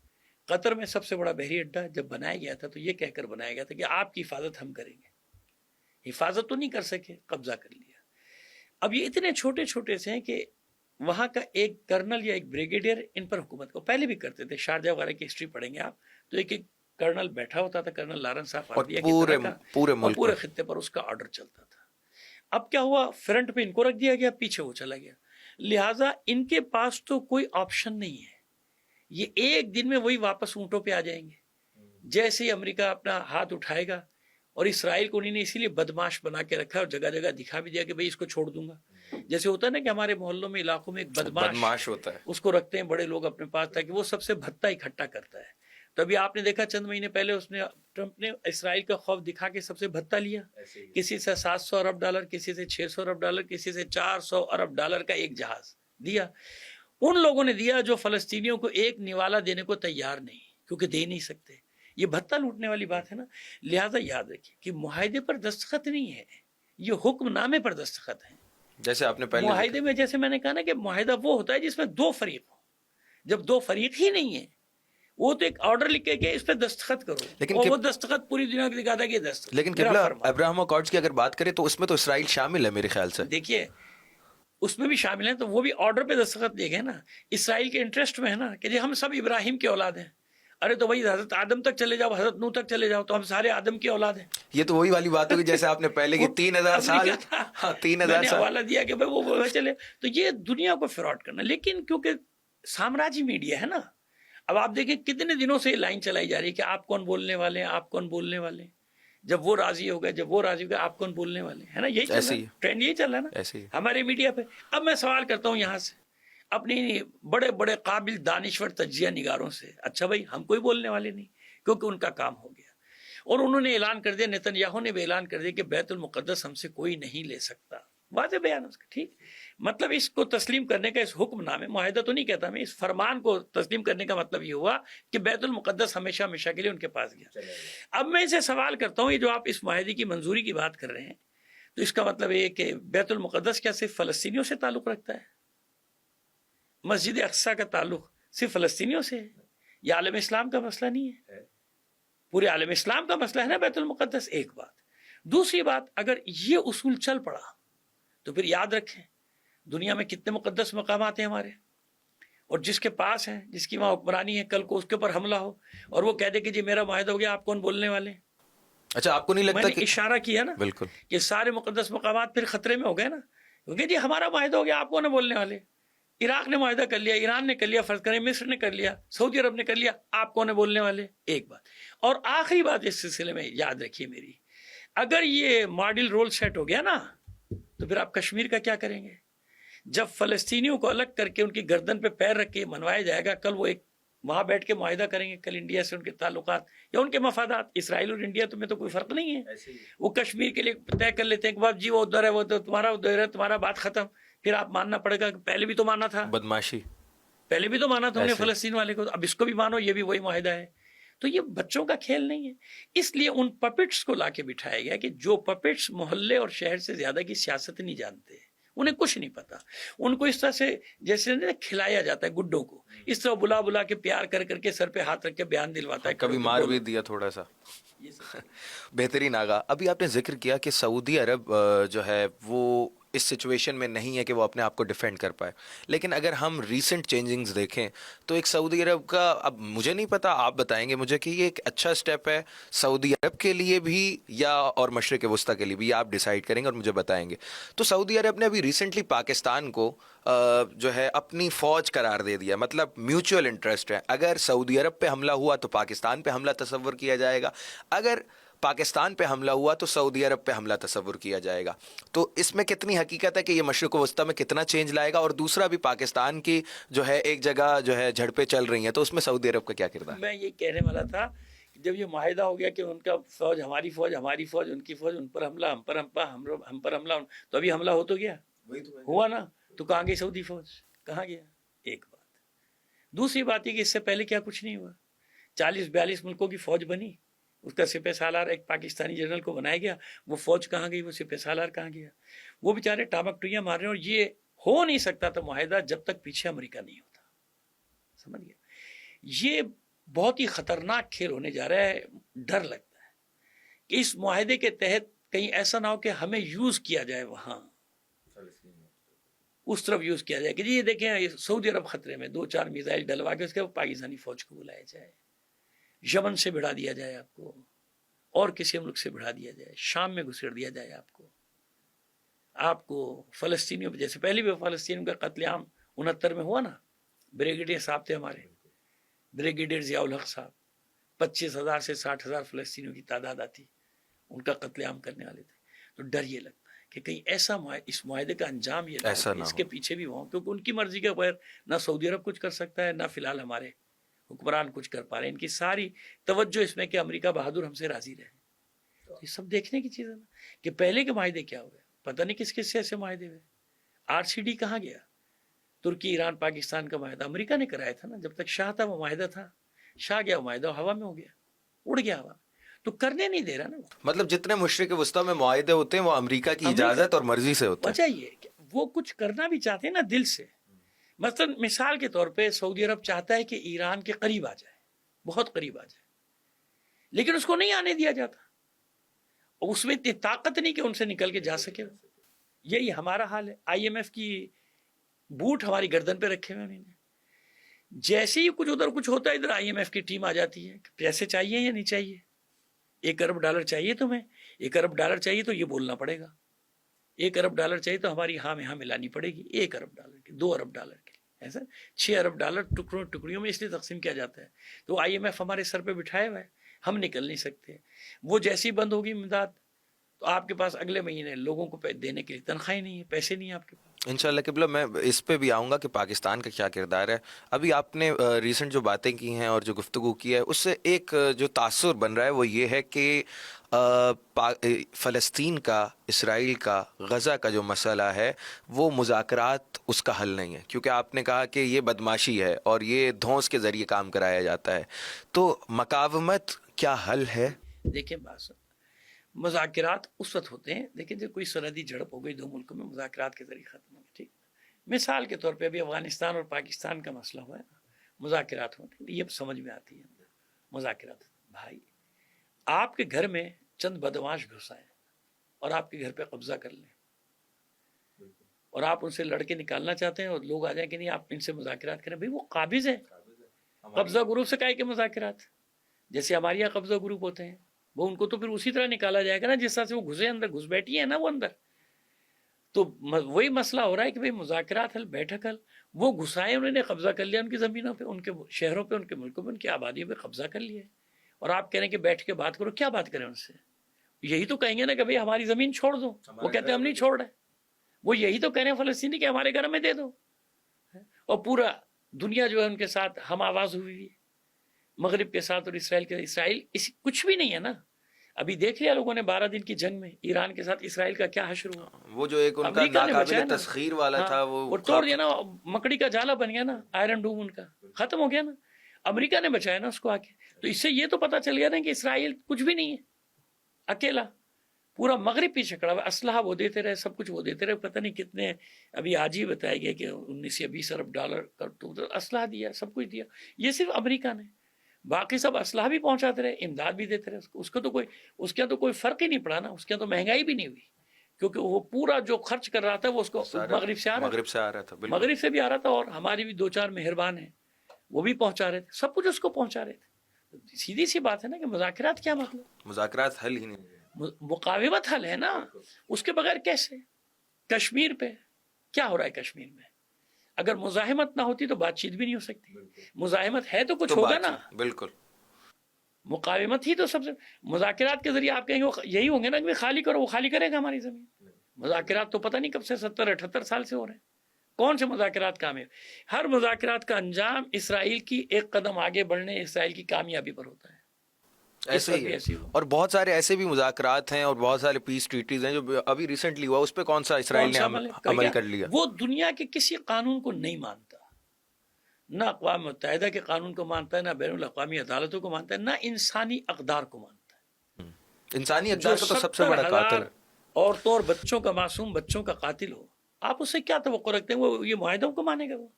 قطر میں سب سے بڑا بحری اڈہ جب بنایا گیا تھا تو یہ کہہ کر بنایا گیا تھا کہ آپ کی حفاظت ہم کریں گے. حفاظت تو نہیں کر سکے، قبضہ کر لیا. اب یہ اتنے چھوٹے چھوٹے سے ہیں کہ وہاں کا ایک کرنل یا ایک بریگیڈیئر ان پر حکومت کو پہلے بھی کرتے تھے. شارجہ وغیرہ کی ہسٹری پڑھیں گے آپ تو ایک کرنل بیٹھا ہوتا تھا، کرنل لارنس صاحب اور پورے خطے پر اس کا آرڈر چلتا تھا. اب کیا ہوا، فرنٹ پہ ان کو رکھ دیا گیا، پیچھے وہ چلا گیا. لہٰذا ان کے پاس تو کوئی آپشن نہیں ہے. یہ ایک دن میں وہی واپس اونٹوں پہ آ جائیں گے. جیسے ہی امریکہ اپنا ہاتھ اٹھائے گا، اور اسرائیل کو انہوں نے اسی لیے بدماش بنا کے رکھا اور جگہ جگہ دکھا بھی دیا کہ بھئی اس کو چھوڑ دوں گا. جیسے ہوتا ہے نا کہ ہمارے محلوں میں، علاقوں میں ایک بدماش ہوتا ہے، اس کو رکھتے ہیں بڑے لوگ اپنے پاس تاکہ وہ سب سے بھتہ اکٹھا کرتا ہے. تو ابھی آپ نے دیکھا چند مہینے پہلے ٹرمپ نے اسرائیل کا خوف دکھا کے سب سے بھتہ لیا. کسی سے $700 ارب، کسی سے $600 ارب، کسی سے $400 ارب کا ایک جہاز دیا. ان لوگوں نے دیا جو فلسطینیوں کو ایک نوالا دینے کو تیار نہیں، کیونکہ دے نہیں سکتے. یہ بھتہ لوٹنے والی بات ہے نا. لہٰذا یاد رکھیے کہ معاہدے پر دستخط نہیں ہے، یہ حکم نامے پر دستخط ہیں. جیسے آپ نے پہلے معاہدے میں، جیسے میں نے کہا نا کہ معاہدہ وہ ہوتا ہے جس میں 2 فریق ہوں. جب 2 فریق ہی نہیں ہے، وہ تو ایک آرڈر لکھ کے اس پہ دستخط کرو، لیکن وہ دستخط پوری دنیا کو دکھاتا ہے کہ دستخط. لیکن ابراہم اکارڈز کی اگر بات کریں تو اس میں تو اسرائیل شامل ہے میرے خیال سے. دیکھیے اس میں بھی شامل ہیں تو وہ بھی آرڈر پہ دستخط دے گئے نا. اسرائیل کے انٹرسٹ میں ہے نا کہ جی ہم سب ابراہیم کی اولاد ہیں. ارے تو بھائی حضرت آدم تک چلے جاؤ، حضرت نوح تک چلے جاؤ، تو ہم سارے آدم کی اولاد ہیں. یہ تو وہی والی بات ہوگی جیسے آپ نے پہلے کی 3000 سال 3000 سال حوالہ دیا کہ وہ چلے. تو یہ دنیا کو فراڈ کرنا. لیکن کیونکہ سامراجی میڈیا ہے نا، اب آپ دیکھیں کتنے دنوں سے یہ لائن چلائی جا رہی ہے کہ آپ کون بولنے والے ہیں، آپ کون بولنے والے ہیں. جب وہ راضی ہو گئے، جب وہ راضی ہو گئے، آپ کون بولنے والے ہیں نا. یہی چل رہا ہے، ٹرینڈ یہی چل رہا ہے نا ہمارے میڈیا پہ. اب میں سوال کرتا ہوں یہاں سے اپنی بڑے بڑے قابل دانشور تجزیہ نگاروں سے، اچھا بھائی ہم کوئی بولنے والے نہیں، کیونکہ ان کا کام ہو گیا. اور انہوں نے اعلان کر دیا، نیتن یاہو نے بھی اعلان کر دیا کہ بیت المقدس ہم سے کوئی نہیں لے سکتا. واضح بیان اس کا. ٹھیک، مطلب اس کو تسلیم کرنے کا، اس حکم نامے، معاہدہ تو نہیں کہتا میں، اس فرمان کو تسلیم کرنے کا مطلب یہ ہوا کہ بیت المقدس ہمیشہ ہمیشہ کے لیے ان کے پاس گیا. اب میں اسے سوال کرتا ہوں، یہ جو آپ اس معاہدے کی منظوری کی بات کر رہے ہیں تو اس کا مطلب یہ کہ بیت المقدس کیا صرف فلسطینیوں سے تعلق رکھتا ہے؟ مسجد اقصیٰ کا تعلق صرف فلسطینیوں سے ہے؟ یہ عالم اسلام کا مسئلہ نہیں ہے، پورے عالم اسلام کا مسئلہ ہے نا بیت المقدس. ایک بات. دوسری بات، اگر یہ اصول چل پڑا تو پھر یاد رکھیں دنیا میں کتنے مقدس مقامات ہیں ہمارے، اور جس کے پاس ہیں، جس کی وہاں حکمرانی ہے، کل کو اس کے اوپر حملہ ہو اور وہ کہہ دے کہ جی میرا معاہدہ ہو گیا، آپ کون بولنے والے ہیں؟ اچھا آپ کو نہیں لگتا میں نے اشارہ کیا نا بالکل کہ سارے مقدس مقامات پھر خطرے میں ہو گئے نا، کیونکہ جی ہمارا معاہدہ ہو گیا، آپ کون بولنے والے؟ عراق نے معاہدہ کر لیا، ایران نے کر لیا، فرض کریں مصر نے کر لیا، سعودی عرب نے کر لیا، آپ کون بولنے والے؟ ایک بات. اور آخری بات اس سلسلے میں یاد رکھیے میری، اگر یہ ماڈل رول سیٹ ہو گیا نا تو پھر آپ کشمیر کا کیا کریں گے؟ جب فلسطینیوں کو الگ کر کے ان کی گردن پہ پیر رکھ کے منوایا جائے گا، کل وہ ایک وہاں بیٹھ کے معاہدہ کریں گے، کل انڈیا سے ان کے تعلقات یا ان کے مفادات، اسرائیل اور انڈیا تو میں تو کوئی فرق نہیں ہے. وہ کشمیر کے لیے طے کر لیتے ہیں کہ جی وہ ادھر ہے، وہ تو تمہارا ادھر ہے، تمہارا بات ختم. پھر آپ ماننا پڑے گا کہ پہلے بھی تو مانا تھا، بدماشی پہلے بھی تو مانا تھا نے فلسطین والے کو، اب اس کو بھی مانو، یہ بھی وہی معاہدہ ہے. تو یہ بچوں کا کھیل نہیں ہے. اس لیے ان پپٹس کو لا کے بٹھایا گیا کہ جو پپٹس محلے اور شہر سے زیادہ کی سیاست نہیں جانتے، انہیں کچھ نہیں پتا. ان کو اس طرح سے جیسے کھلایا جاتا ہے گڈوں کو، اس طرح بلا بلا کے پیار کر کر کے سر پہ ہاتھ رکھ کے بیان دلواتا ہے. کبھی مار بھی دیا تھوڑا سا. بہترین. آگا ابھی آپ نے ذکر کیا کہ سعودی عرب جو ہے وہ اس سچویشن میں نہیں ہے کہ وہ اپنے آپ کو ڈیفینڈ کر پائے. لیکن اگر ہم ریسنٹ چینجنگز دیکھیں تو ایک سعودی عرب کا، اب مجھے نہیں پتا، آپ بتائیں گے مجھے کہ یہ ایک اچھا اسٹیپ ہے سعودی عرب کے لیے بھی یا اور مشرق وسطیٰ کے لیے بھی، آپ ڈیسائیڈ کریں گے اور مجھے بتائیں گے. تو سعودی عرب نے ابھی ریسنٹلی پاکستان کو جو ہے اپنی فوج قرار دے دیا، مطلب میوچول انٹرسٹ ہے. اگر سعودی عرب پہ حملہ ہوا تو پاکستان پہ حملہ تصور کیا جائے گا، اگر پاکستان پہ حملہ ہوا تو سعودی عرب پہ حملہ تصور کیا جائے گا. تو اس میں کتنی حقیقت ہے کہ یہ مشرق وسطیٰ میں کتنا چینج لائے گا؟ اور دوسرا بھی پاکستان کی جو ہے ایک جگہ جو ہے جھڑپیں چل رہی ہیں، تو اس میں سعودی عرب کا کیا کردار؟ میں یہ کہنے والا تھا کہ جب یہ معاہدہ ہو گیا کہ ان کا فوج ہماری فوج، ہماری فوج ان کی فوج، ان پر حملہ، ہم پر حملہ، تو ابھی حملہ ہو تو گیا، ہوا نا، تو کہاں گئی سعودی فوج؟ کہاں گیا؟ ایک بات. دوسری بات یہ کہ اس سے پہلے کیا کچھ نہیں ہوا. 40-42 ملکوں کی فوج بنی، اس کا سپہ سالار ایک پاکستانی جنرل کو بنایا گیا، وہ فوج کہاں گئی؟ وہ سپہ سالار کہاں گیا؟ وہ بیچارے ٹامک ٹوئیاں مار رہے ہیں. اور یہ ہو نہیں سکتا تھا معاہدہ جب تک پیچھے امریکہ نہیں ہوتا. سمجھ گیا؟ یہ بہت ہی خطرناک کھیل ہونے جا رہا ہے. ڈر لگتا ہے کہ اس معاہدے کے تحت کہیں ایسا نہ ہو کہ ہمیں یوز کیا جائے، وہاں اس طرف یوز کیا جائے کہ جی یہ دیکھیں سعودی عرب خطرے میں، 2-4 میزائل ڈلوا کے اس کے پاکستانی فوج کو بلایا جائے، یمن سے بھڑا دیا جائے آپ کو، اور کسی ملک سے بھڑا دیا جائے، شام میں گھسیڑ دیا جائے آپ کو فلسطینیوں پہ، جیسے پہلی بھی فلسطینیوں کا قتل عام 69 میں ہوا نا. بریگیڈیئر صاحب تھے ہمارے، بریگیڈیئر ضیاء الحق صاحب، 25,000 سے 60,000 فلسطینیوں کی تعداد آتی، ان کا قتل عام کرنے والے تھے. تو ڈر یہ لگتا ہے کہ کہیں ایسا اس معاہدے کا انجام یہ نہ ہو، اس کے پیچھے بھی ہوں، کیونکہ ان کی مرضی کے بغیر نہ سعودی عرب کچھ کر سکتا ہے، نہ فی الحال ہمارے حکمران کچھ کر پا رہے ہیں. ان کی ساری توجہ اس میں کہ امریکہ بہادر ہم سے راضی رہے. تو یہ سب دیکھنے کی چیز ہے نا کہ پہلے کے معاہدے کیا ہوئے، پتہ نہیں کس کس سے ایسے معاہدے ہوئے. RCD کہاں گیا؟ ترکی ایران پاکستان کا معاہدہ امریکہ نے کرایا تھا نا. جب تک شاہ تھا وہ معاہدہ تھا، شاہ گیا وہ معاہدہ ہوا میں ہو گیا، اڑ گیا ہوا، تو کرنے نہیں دے رہا نا. مطلب جتنے مشرق وسطیٰ میں معاہدے ہوتے ہیں وہ امریکہ کی اجازت اور مرضی سے ہوتے ہیں. وجہ یہ کہ وہ کچھ کرنا بھی چاہتے ہیں نا دل سے. مثلا مثال کے طور پہ سعودی عرب چاہتا ہے کہ ایران کے قریب آ جائے، بہت قریب آ جائے، لیکن اس کو نہیں آنے دیا جاتا. اس میں اتنی طاقت نہیں کہ ان سے نکل کے جا سکے. یہی ہمارا حال ہے. IMF کی بوٹ ہماری گردن پہ رکھے ہوئے انہوں نے. جیسے ہی کچھ ادھر کچھ ہوتا ہے ادھر IMF کی ٹیم آ جاتی ہے. پیسے چاہیے یا نہیں چاہیے؟ $1 ارب چاہیے تمہیں؟ $1 ارب چاہیے تو یہ بولنا پڑے گا. $1 ارب چاہیے تو ہماری ہاں میں ہاں ملانی پڑے گی. $1 ارب کے، $2 ارب کے، ایسا $6 ارب ٹکڑیوں میں اس لیے تقسیم کیا جاتا ہے. تو IMF ہمارے سر پہ بٹھائے ہوئے ہے، ہم نکل نہیں سکتے. وہ جیسی بند ہوگی امداد تو آپ کے پاس اگلے مہینے لوگوں کو دینے کے لیے تنخواہیں نہیں ہے، پیسے نہیں ہیں آپ کے پاس. انشاءاللہ قبلہ میں اس پہ بھی آؤں گا کہ پاکستان کا کیا کردار ہے. ابھی آپ نے ریسنٹ جو باتیں کی ہیں اور جو گفتگو کی ہے اس سے ایک جو تاثر بن رہا ہے وہ یہ ہے کہ فلسطین کا، اسرائیل کا، غزہ کا جو مسئلہ ہے وہ مذاکرات اس کا حل نہیں ہے، کیونکہ آپ نے کہا کہ یہ بدماشی ہے اور یہ دھونس کے ذریعے کام کرایا جاتا ہے. تو مقاومت کیا حل ہے؟ دیکھیں بات، مذاکرات اس وقت ہوتے ہیں، لیکن جب کوئی سرحدی جھڑپ ہو گئی 2 ملکوں میں، مذاکرات کے ذریعے ختم ہو گئی. ٹھیک، مثال کے طور پہ ابھی افغانستان اور پاکستان کا مسئلہ ہوا ہے نا، مذاکرات ہوتے ہیں، یہ سمجھ میں آتی ہے. مذاکرات، بھائی آپ کے گھر میں چند بدماش گھس آئے اور آپ کے گھر پہ قبضہ کر لیں اور آپ ان سے لڑ کے نکالنا چاہتے ہیں اور لوگ آ جائیں کہ نہیں آپ ان سے مذاکرات کریں. بھائی وہ قابض ہیں. قبضہ گروپ سے کہے کہ مذاکرات، جیسے ہمارے یہاں قبضہ گروپ ہوتے ہیں، وہ ان کو تو پھر اسی طرح نکالا جائے گا نا جس طرح سے وہ گھسے اندر، گھس بیٹھی ہے نا وہ اندر. تو وہی مسئلہ ہو رہا ہے کہ بھئی مذاکرات حل، بیٹھک حل. وہ گھسائے، انہوں نے قبضہ کر لیا ان کی زمینوں پہ، ان کے شہروں پہ، ان کے ملکوں پہ، ان کی آبادیوں پہ قبضہ کر لیا. اور آپ کہہ رہے ہیں کہ بیٹھ کے بات کرو. کیا بات کریں ان سے؟ یہی تو کہیں گے نا کہ بھئی ہماری زمین چھوڑ دو. وہ کہتے ہیں ہم نہیں چھوڑ رہے. وہ یہی تو کہہ رہے ہیں فلسطینی کہ ہمارے گھر میں دے دو. اور پورا دنیا جو ہے ان کے ساتھ ہم آواز ہوئی ہے، مغرب کے ساتھ اور اسرائیل کے. اسرائیل کچھ بھی نہیں ہے نا. ابھی دیکھ لیا لوگوں نے 12 دن کی جنگ میں ایران کے ساتھ اسرائیل کا کیا حشر ہوا. وہ جو ایک ان کا ناقابل تسخیر والا تھا وہ توڑ دیا نا، مکڑی کا جالا بن گیا نا، آئرن ڈوم ان کا ختم ہو گیا نا. امریکہ نے بچایا نا اس کو آ کے. تو اس سے یہ تو پتا چل گیا نا کہ اسرائیل کچھ بھی نہیں ہے، اکیلا. پورا مغرب پیچھے کھڑا ہوا. اسلحہ وہ دیتے رہے، سب کچھ وہ دیتے رہے. پتہ نہیں کتنے، ابھی آج ہی بتایا گیا کہ $19 یا $20 ارب کا تو اسلحہ دیا، سب کچھ دیا. یہ صرف امریکہ نے. باقی سب اسلحہ بھی پہنچاتے رہے، امداد بھی دیتے رہے. اس کا تو کوئی فرق ہی نہیں پڑا نا. اس کے تو مہنگائی بھی نہیں ہوئی. کیونکہ وہ پورا جو خرچ کر رہا تھا وہ اس کو مغرب سے آ رہا تھا، تھا، مغرب سے بھی آ رہا تھا، اور ہماری بھی 2-4 مہربان ہیں وہ بھی پہنچا رہے تھے، سب کچھ اس کو پہنچا رہے تھے. سیدھی سی بات ہے نا کہ مذاکرات کیا مطلب؟ مذاکرات حل ہی نہیں. مقاومت حل ہے نا، اس کے بغیر کیسے؟ کشمیر پہ کیا ہو رہا ہے؟ کشمیر میں اگر مزاحمت نہ ہوتی تو بات چیت بھی نہیں ہو سکتی. مزاحمت ہے تو کچھ ہوگا نا. بالکل. مقاومت ہی تو سب سے. مذاکرات کے ذریعے آپ کہیں گے یہی ہوں گے نا کہ خالی کرو، وہ خالی کرے گا ہماری زمین؟ مذاکرات تو پتہ نہیں کب سے 70-78 سال سے ہو رہے ہیں. کون سے مذاکرات کامیاب؟ ہر مذاکرات کا انجام اسرائیل کی ایک قدم آگے بڑھنے، اسرائیل کی کامیابی پر ہوتا ہے. ایسے ہی ہے. اور بہت سارے ایسے بھی مذاکرات ہیں اور بہت سارے پیس ٹریٹیز ہیں جو ابھی ریسنٹلی ہوا، اس پہ کون سا اسرائیل نے عمل کر لیا؟ وہ دنیا کے کسی قانون کو نہیں مانتا، نہ اقوام متحدہ کے قانون کو مانتا ہے، نہ بین الاقوامی عدالتوں کو مانتا ہے، نہ انسانی اقدار کو مانتا ہے. انسانی اقدار کا تو سب سے بڑا قاتل ہے. عورتوں اور بچوں کا، معصوم بچوں کا قاتل ہو، آپ اس سے کیا توقع رکھتے ہیں؟ وہ یہ معاہدوں کو مانے گا وہ؟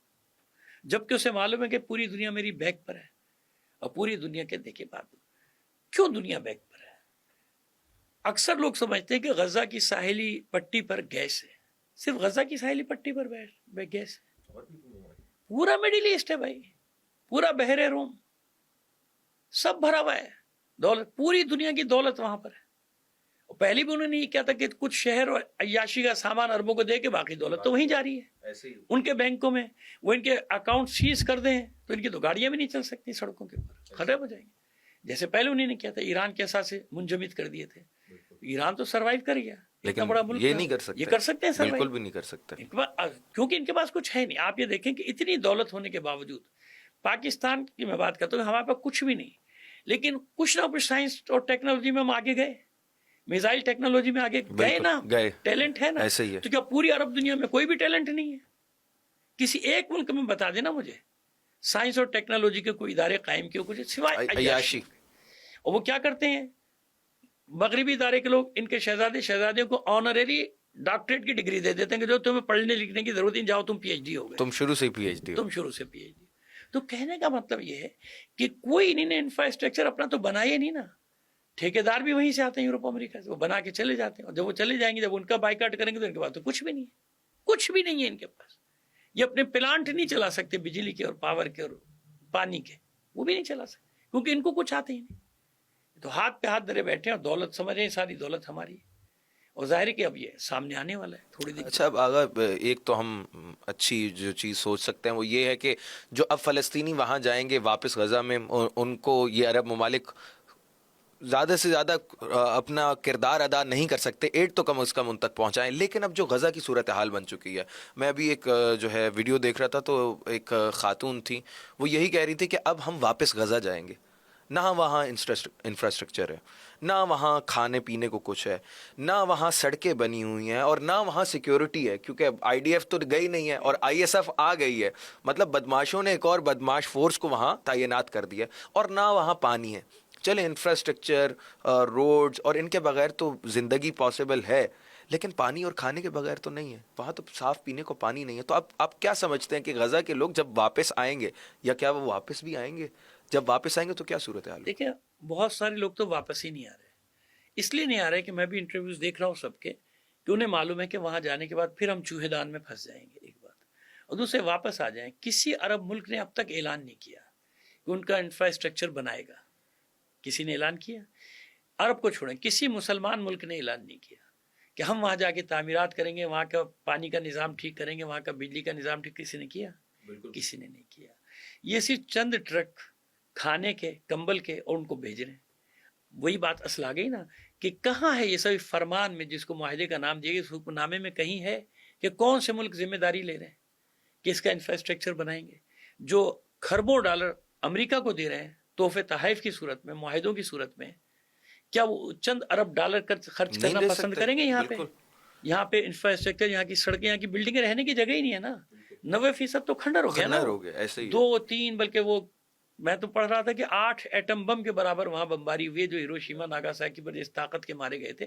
جبکہ اسے معلوم ہے کہ پوری دنیا میری بیک پر ہے، اور پوری دنیا کے دیکھیں بات کیوں دنیا بیک پر ہے. اکثر لوگ سمجھتے ہیں کہ غزہ کی ساحلی پٹی پر گیس ہے. صرف غزہ کی ساحلی پٹی پر گیس ہے؟ پورا مڈل ایسٹ ہے بھائی، پورا بحر روم سب بھرا ہوا ہے دولت، پوری دنیا کی دولت وہاں پر ہے. پہلے بھی انہوں نے یہ کیا تھا کہ کچھ شہر اور عیاشی کا سامان اربوں کو دے کے باقی دولت تو وہیں جاری ہے ان کے بینکوں میں. وہ ان کے اکاؤنٹ سیز کر دیں تو ان کی تو گاڑیاں بھی نہیں چل سکتی سڑکوں کے اوپر، خطرے ہو جائیں گے. جیسے پہلے انہوں نے کیا تھا، ایران کے اثاثے منجمد کر دیے تھے. ایران تو سروائیو کر گیا، اتنا بڑا ملک یہ نہیں کر سکتے. یہ کر سکتے ہیں سر؟ بالکل بھی نہیں کر سکتے، کیونکہ ان کے پاس کچھ ہے نہیں. آپ یہ دیکھیں کہ اتنی دولت ہونے کے باوجود پاکستان کی میں بات کرتا ہوں، ہمارے پاس کچھ بھی نہیں، لیکن کچھ نہ کچھ سائنس اور ٹیکنالوجی میں ہم آگے گئے، میزائل ٹیکنالوجی میں آگے گئے نا، ٹیلنٹ ہے نا. ایسے ہی ہے. تو کیا پوری عرب دنیا میں کوئی بھی ٹیلنٹ نہیں ہے؟ کسی ایک ملک میں بتا دینا مجھے سائنس اور ٹیکنالوجی کے کوئی ادارے قائم کیے کچھ سوائے عیاشی. اور وہ کیا کرتے ہیں مغربی ادارے کے لوگ؟ ان کے شہزادیوں کو آنریری ڈاکٹریٹ کی ڈگری دے دیتے ہیں کہ جو تمہیں پڑھنے لکھنے کی ضرورت نہیں، جاؤ تم پی ایچ ڈی ہو گئے، تم شروع سے پی ایچ ڈی. تو کہنے کا مطلب یہ ہے کہ کوئی انہوں نے انفراسٹرکچر اپنا تو بنایا ہی نہیں نا. ٹھیکیدار بھی وہیں سے آتے ہیں یورپ امریکہ سے، وہ بنا کے چلے جاتے ہیں، اور جب وہ چلے جائیں گے، جب ان کا بائیکاٹ کریں گے تو ان کے پاس تو کچھ بھی نہیں ہے، کچھ بھی نہیں ہے ان کے پاس. یہ اپنے پلانٹ نہیں چلا سکتے، بجلی کے اور پاور کے اور پانی کے، وہ بھی نہیں چلا سکتے کیونکہ ان کو کچھ آتے ہی نہیں. تو ہاتھ پہ ہاتھ دھرے بیٹھے ہیں اور دولت سمجھ رہے ہیں ساری دولت ہماری ہے. اور ظاہر ہے کہ اب یہ سامنے آنے والا ہے تھوڑی دیر. اچھا، اب آگا ایک تو ہم اچھی جو چیز سوچ سکتے ہیں وہ یہ ہے کہ جو اب فلسطینی وہاں جائیں گے واپس غزہ میں، ان کو یہ عرب ممالک زیادہ سے زیادہ اپنا کردار ادا نہیں کر سکتے، ایڈ تو کم از کم ان تک پہنچائیں. لیکن اب جو غزہ کی صورتحال بن چکی ہے، میں ابھی ایک جو ہے ویڈیو دیکھ رہا تھا تو ایک خاتون تھی، وہ یہی کہہ رہی تھی کہ اب ہم واپس غزہ جائیں گے، نہ وہاں انفراسٹرکچر ہے، نہ وہاں کھانے پینے کو کچھ ہے، نہ وہاں سڑکیں بنی ہوئی ہیں، اور نہ وہاں سیکیورٹی ہے، کیونکہ آئی ڈی ایف تو گئی نہیں ہے اور آئی ایس ایف آ گئی ہے. مطلب بدماشوں نے ایک اور بدماش فورس کو وہاں تعینات کر دیا، اور نہ وہاں پانی ہے. چلے انفراسٹرکچر، روڈز اور ان کے بغیر تو زندگی پاسبل ہے، لیکن پانی اور کھانے کے بغیر تو نہیں ہے. وہاں تو صاف پینے کو پانی نہیں ہے. تو اب آپ کیا سمجھتے ہیں کہ غزہ کے لوگ جب واپس آئیں گے، یا کیا وہ واپس بھی آئیں گے؟ جب واپس آئیں گے تو کیا صورتحال؟ دیکھیں بہت سارے لوگ تو واپس ہی نہیں آ رہے. اس لیے نہیں آ رہے کہ میں بھی انٹرویوز دیکھ رہا ہوں سب کے، کہ انہیں معلوم ہے کہ وہاں جانے کے بعد پھر ہم چوہے دان میں پھنس جائیں گے، ایک بات. اور دوسرے واپس آ جائیں. کسی عرب ملک نے اب تک اعلان نہیں کیا کہ ان کا انفراسٹرکچر بنائے گا. کسی نے اعلان کیا؟ عرب کو چھوڑیں، کسی مسلمان ملک نے اعلان نہیں کیا کہ ہم وہاں جا کے تعمیرات کریں گے، وہاں کا پانی کا نظام ٹھیک کریں گے، وہاں کا بجلی کا نظام ٹھیک. کسی نے کیا؟ کسی نے نہیں کیا. یہ صرف چند ٹرک کھانے کے، کمبل کے، اور ان کو بھیج رہے ہیں. وہی بات اصل آ گئی نا کہ کہاں ہے یہ سب فرمان میں، جس کو معاہدے کا نام دیا گیا، اس حکم نامے میں کہیں ہے کہ کون سے ملک ذمہ داری لے رہے ہیں کہ اس کا انفراسٹرکچر بنائیں گے؟ جو کھربوں ڈالر امریکہ کو دے رہے ہیں تحفے تحائف کی صورت میں، معاہدوں کی صورت میں، کیا وہ چند ارب ڈالر خرچ کرنا پسند کریں گے یہاں پہ انفراسٹرکچر، یہاں کی سڑکیں، یہاں کی بلڈنگیں، رہنے کی جگہ ہی نہیں ہے نا. 90% تو کھنڈر ہو گیا نا، 2-3 بلکہ وہ میں تو پڑھ رہا تھا کہ 8 ایٹم بم کے برابر وہاں بمباری ہوئی جو ہیروشیما ناگاساکی پر جس طاقت کے مارے گئے تھے.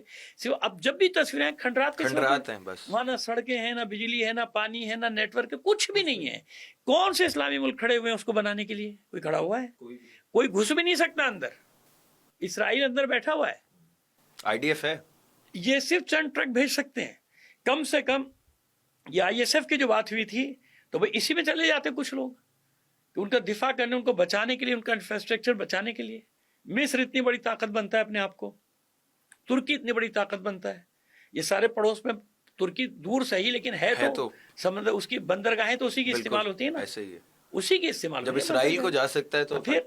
اب جب بھی تصویریں کھنڈرات ہیں، بس وہاں نہ سڑکیں ہیں، نہ بجلی ہے، نہ پانی ہے، نہ نیٹ ورک ہے، کچھ بھی نہیں ہے. کون سے اسلامی ملک کھڑے ہوئے ہیں اس کو بنانے کے لیے؟ کوئی کھڑا ہوا ہے؟ کوئی گھس بھی نہیں سکتا اندر. اسرائیل اندر بیٹھا ہوا ہے، آئی ڈی ایف ہے، یہ صرف چند ٹرک بھیج سکتے ہیں کم سے کم. یہ ISF کی جو بات ہوئی تھی تو بھائی اسی میں چلے جاتے کچھ لوگ کہ ان کا دفاع کرنے، ان کو بچانے کے لیے، ان کا انفراسٹرکچر بچانے کے لیے. مصر اتنی بڑی طاقت بنتا ہے اپنے آپ کو، ترکی اتنی بڑی طاقت بنتا ہے، یہ سارے پڑوس میں. ترکی دور صحیح لیکن ہے تو سمندر، اس کی بندرگاہیں تو اسی کی استعمال ہوتی ہے نا، ایسے ہی ہے. اسی کی استعمال جب ہوتی ہے اسرائیل کو بندرگاہیں. جا سکتا ہے تو پھر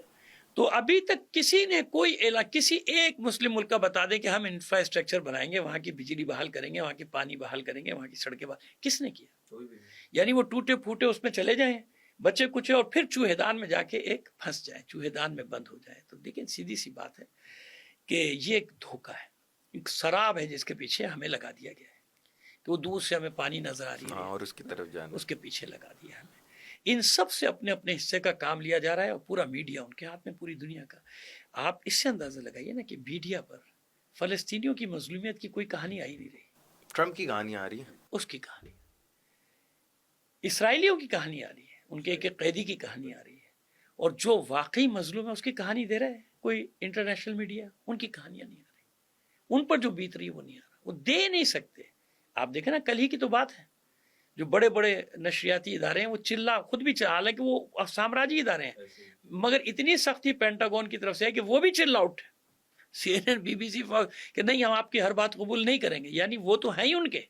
تو ابھی تک کسی نے کوئی کسی ایک مسلم ملک کا بتا دے کہ ہم انفراسٹرکچر بنائیں گے، وہاں کی بجلی بحال کریں گے، وہاں کی پانی بحال کریں گے، وہاں کی سڑکیں بحال، کس نے کیا؟ یعنی وہ ٹوٹے پھوٹے اس میں چلے جائیں، بچے کچھ اور پھر چوہے دان میں جا کے ایک پھنس جائے، چوہے دان میں بند ہو جائے. تو دیکھیں سیدھی سی بات ہے کہ یہ ایک دھوکہ ہے، ایک سراب ہے جس کے پیچھے ہمیں لگا دیا گیا ہے کہ وہ دور سے ہمیں پانی نظر آ رہی ہے اور اس کی طرف جانا، اس کے پیچھے لگا دیا ہمیں. ان سب سے اپنے اپنے حصے کا کام لیا جا رہا ہے، اور پورا میڈیا ان کے ہاتھ میں، پوری دنیا کا. آپ اس سے اندازہ لگائیے نا کہ میڈیا پر فلسطینیوں کی مظلومیت کی کوئی کہانی آئی نہیں رہی. ٹرمپ کی کہانی آ رہی ہے، اس کی کہانی، اسرائیلیوں کی کہانی آ رہی ہے، ان کے ایک ایک قیدی کی کہانی آ رہی ہے، اور جو واقعی مظلوم ہے اس کی کہانی دے رہے ہیں کوئی انٹرنیشنل میڈیا، ان کی کہانیاں نہیں آ رہی، ان پر جو بیت رہی وہ نہیں آ رہا، وہ دے نہیں سکتے. آپ دیکھیں نا کل ہی کی تو بات ہے، جو بڑے بڑے نشریاتی ادارے ہیں وہ خود بھی حالانکہ وہ سامراجی ادارے ہیں، مگر اتنی سختی پینٹاگون کی طرف سے ہے کہ وہ بھی چل آؤٹ، CNN BBC کہ نہیں ہم آپ کی ہر بات قبول نہیں کریں گے. یعنی وہ تو ہیں ہی ان کے،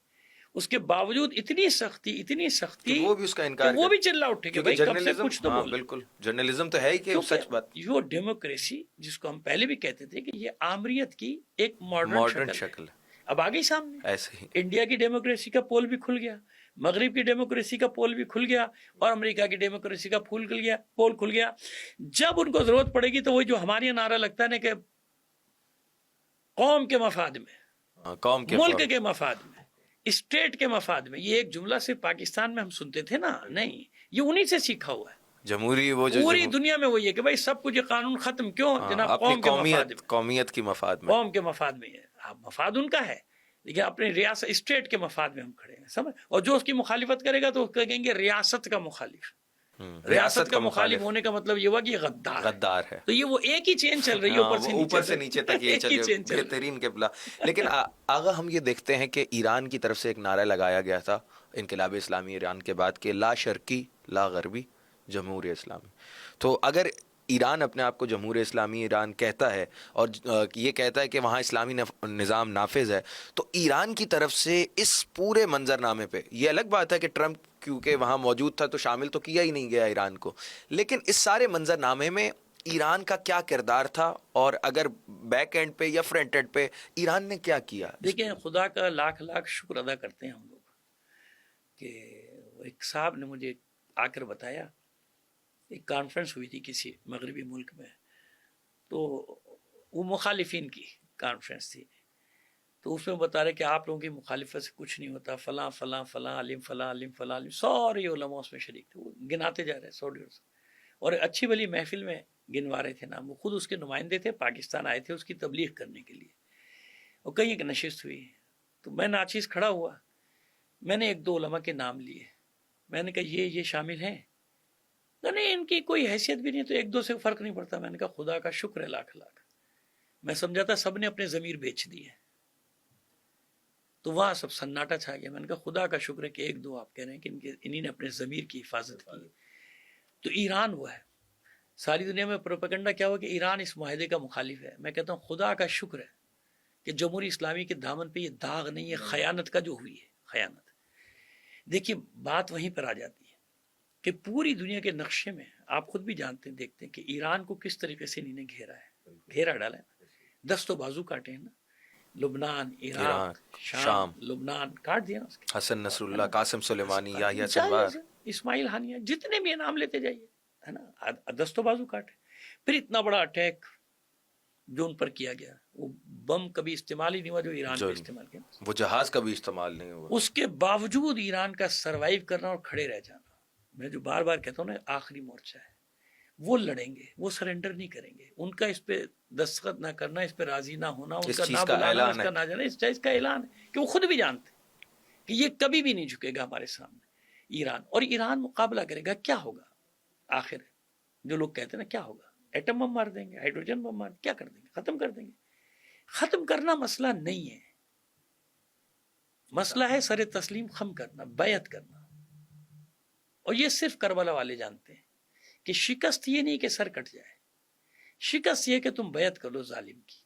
اس کے باوجود اتنی سختی وہ بھی اس کا کہ انکار وہ بھی چل اٹھے کہ بھائی کم سے کچھ تو ہاں بول. بالکل جرنلزم تو ہے ہی کہ سچ بات. یہ ڈیموکریسی جس کو ہم پہلے بھی کہتے تھے کہ یہ آمریت کی ایک ماڈرن شکل ہے، اب آ گئی سامنے. ایسے ہی انڈیا کی ڈیموکریسی کا پول بھی کھل گیا، مغرب کی ڈیموکریسی کا پول بھی کھل گیا، اور امریکہ کی ڈیموکریسی کا پول کھل گیا. جب ان کو ضرورت پڑے گی تو وہی جو ہمارے یہاں نعرہ لگتا ہے نا کہ قوم کے مفاد میں، قوم کے ملک کے مفاد میں، اسٹیٹ کے مفاد میں. یہ ایک جملہ صرف پاکستان میں ہم سنتے تھے نا، نہیں، یہ انہی سے سیکھا ہوا ہے. جمہوری وہ جو پوری دنیا میں وہی ہے کہ بھائی سب کچھ یہ قانون ختم کیوں جناب؟ اپنی قوم کے مفاد میں، قومیت کی مفاد میں، قوم کے مفاد میں ہے. مفاد ان کا ہے لیکن اپنے ریاست اسٹیٹ کے مفاد میں ہم کھڑے ہیں، سمجھ. اور جو اس کی مخالفت کرے گا تو کہیں گے ریاست کا مخالف. ریاست کا مخالف ہونے کا مطلب یہ ہوا کہ یہ غدار ہے. تو یہ وہ ایک ہی چین چل رہی ہے اوپر سے نیچے تک یہ بہترین قبلہ. لیکن آغا ہم یہ دیکھتے ہیں کہ ایران کی طرف سے ایک نعرہ لگایا گیا تھا انقلاب اسلامی ایران کے بعد کہ لا شرقی لا غربی جمہوری اسلامی. تو اگر ایران اپنے آپ کو جمہوری اسلامی ایران کہتا ہے اور یہ کہتا ہے کہ وہاں اسلامی نظام نافذ ہے، تو ایران کی طرف سے اس پورے منظرنامے پہ یہ الگ بات ہے کہ ٹرمپ کیونکہ وہاں موجود تھا تو شامل تو کیا ہی نہیں گیا ایران کو، لیکن اس سارے منظرنامے میں ایران کا کیا کردار تھا، اور اگر بیک اینڈ پہ یا فرنٹ اینڈ پہ ایران نے کیا کیا؟ دیکھیں خدا کا لاکھ لاکھ شکر ادا کرتے ہیں ہم لوگ کہ ایک صاحب نے مجھے آ کر بتایا، ایک کانفرنس ہوئی تھی کسی مغربی ملک میں، تو وہ مخالفین کی کانفرنس تھی، تو اس میں بتا رہے کہ آپ لوگوں کی مخالفت سے کچھ نہیں ہوتا، فلاں فلاں فلاں علم فلاں علم فلاں علم، سارے علماء اس میں شریک تھے. وہ گناتے جا رہے ہیں 100 اور اچھی بھلی محفل میں گنوا رہے تھے نام. وہ خود اس کے نمائندے تھے، پاکستان آئے تھے اس کی تبلیغ کرنے کے لیے. اور کہیں ایک نشست ہوئی تو میں ناچیز کھڑا ہوا، میں نے ایک دو علماء کے نام لیے، میں نے کہا یہ شامل ہیں؟ نہیں ان کی کوئی حیثیت بھی نہیں، تو ایک دو سے فرق نہیں پڑتا. میں نے کہا خدا کا شکر ہے لاکھ لاکھ. میں سمجھا تھا سب نے اپنے ضمیر بیچ دی ہے. تو وہاں سب سناٹا چھا گیا. میں نے کہا خدا کا شکر ہے کہ ایک دو آپ کہہ رہے ہیں کہ انہی نے اپنے ضمیر کی حفاظت کی. تو ایران وہ ہے، ساری دنیا میں پروپیگنڈا کیا ہوا کہ ایران اس معاہدے کا مخالف ہے. میں کہتا ہوں خدا کا شکر ہے کہ جمہوری اسلامی کے دامن پہ یہ داغ نہیں ہے خیانت کا جو ہوئی ہے. خیانت، دیکھیے بات وہیں پر آ جاتی ہے کہ پوری دنیا کے نقشے میں آپ خود بھی جانتے ہیں، دیکھتے ہیں کہ ایران کو کس طریقے سے انہوں نے گھیرا ہے، گھیرا ڈالا ہے، دست و بازو کاٹے ہیں نا. لبنان، عراق، شام، لبنان کاٹ دیا اس کے. حسن نصر اللہ، قاسم سلیمانی، یحییٰ سنوار، اسماعیل ہانیہ، جتنے بھی نام لیتے جائیے، ہے نا، دست و بازو کاٹے. پھر اتنا بڑا اٹیک جو ان پر کیا گیا، وہ بم کبھی استعمال ہی نہیں ہوا جو ایران نے استعمال کیا، وہ جہاز کبھی استعمال نہیں ہوا. اس کے باوجود ایران کا سروائیو کرنا اور کھڑے رہ جانا. میں جو بار بار کہتا ہوں نا آخری مورچہ ہے، وہ لڑیں گے، وہ سرنڈر نہیں کریں گے. ان کا اس پہ دستخط نہ کرنا، اس پہ راضی نہ ہونا، ان کا نہ بلانا، اس کا نہ جانا، اس چیز کا اعلان ہے کہ وہ خود بھی جانتے کہ یہ کبھی بھی نہیں جھکے گا ہمارے سامنے ایران. اور ایران مقابلہ کرے گا. کیا ہوگا آخر؟ جو لوگ کہتے ہیں نا کیا ہوگا، ایٹم بم مار دیں گے، ہائیڈروجن بم مار، کیا کر دیں گے؟ ختم کر دیں گے. ختم کرنا مسئلہ نہیں ہے. مسئلہ ہے سر تسلیم خم کرنا، بیعت کرنا. اور یہ صرف کربلا والے جانتے ہیں کہ شکست یہ نہیں کہ سر کٹ جائے، شکست یہ کہ تم بیعت کر لو ظالم کی.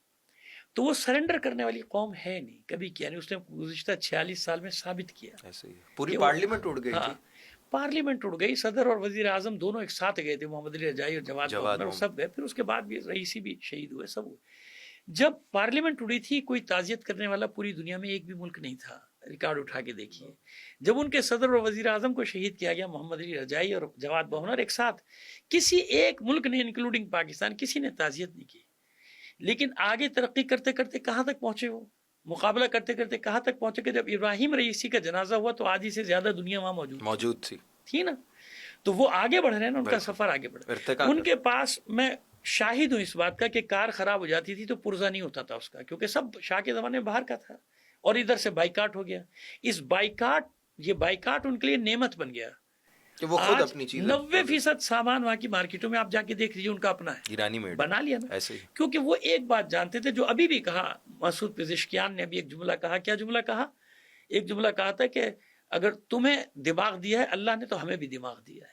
تو وہ سرنڈر کرنے والی قوم ہے نہیں، کبھی کیا نہیں. اس نے گزشتہ 46 سال میں ثابت کیا. ایسے ہی پوری پارلیمنٹ اٹھ گئی تھی. پارلیمنٹ اٹھ گئی، صدر اور وزیر اعظم دونوں ایک ساتھ گئے تھے، محمد علی رجائی اور جواد محمد سب گئے. پھر اس کے بعد بھی رئیسی بھی شہید ہوئے، سب ہوئے. جب پارلیمنٹ اڑی تھی کوئی تعزیت کرنے والا پوری دنیا میں ایک بھی ملک نہیں تھا. ریکارڈ اٹھا کے دیکھیے. جب ان کے صدر اور وزیر اعظم کو شہید کیا گیا، محمد علی رجائی اور جواد بہنر ایک ساتھ، کسی ایک ملک نے انکلوڈنگ پاکستان کسی نے تعزیت نہیں کی. لیکن آگے ترقی کرتے کرتے کہاں تک پہنچے، وہ مقابلہ کرتے کرتے کہاں تک پہنچے کہ جب ابراہیم رئیسی کا جنازہ ہوا تو آدھی سے زیادہ دنیا وہاں موجود تھی نا. تو وہ آگے بڑھ رہے ہیں نا، ان کا سفر آگے بڑھ رہا ہے. ان کے پاس میں شاہد ہوں اس بات کا کہ کار خراب ہو جاتی تھی تو پرزا نہیں ہوتا تھا اس کا، کیونکہ سب شاہ کے زمانے میں باہر کا تھا اور ادھر سے بائیکاٹ ہو گیا. اس یہ بائیکاٹ ان کے لیے نعمت بن گیا کہ وہ خود اپنی چیزیں 90% سامان وہاں کی مارکیٹوں میں آپ جا کے دیکھ لیجیے ان کا اپنا ہے، ایرانی میڈ بنا لیا نا. ایسے ہی کیونکہ وہ ایک بات جانتے تھے جو ابھی بھی کہا، مسعود پزشکیان نے ابھی ایک جملہ کہا. کیا جملہ کہا؟ ایک جملہ کہا تھا کہ اگر تمہیں دماغ دیا ہے اللہ نے تو ہمیں بھی دماغ دیا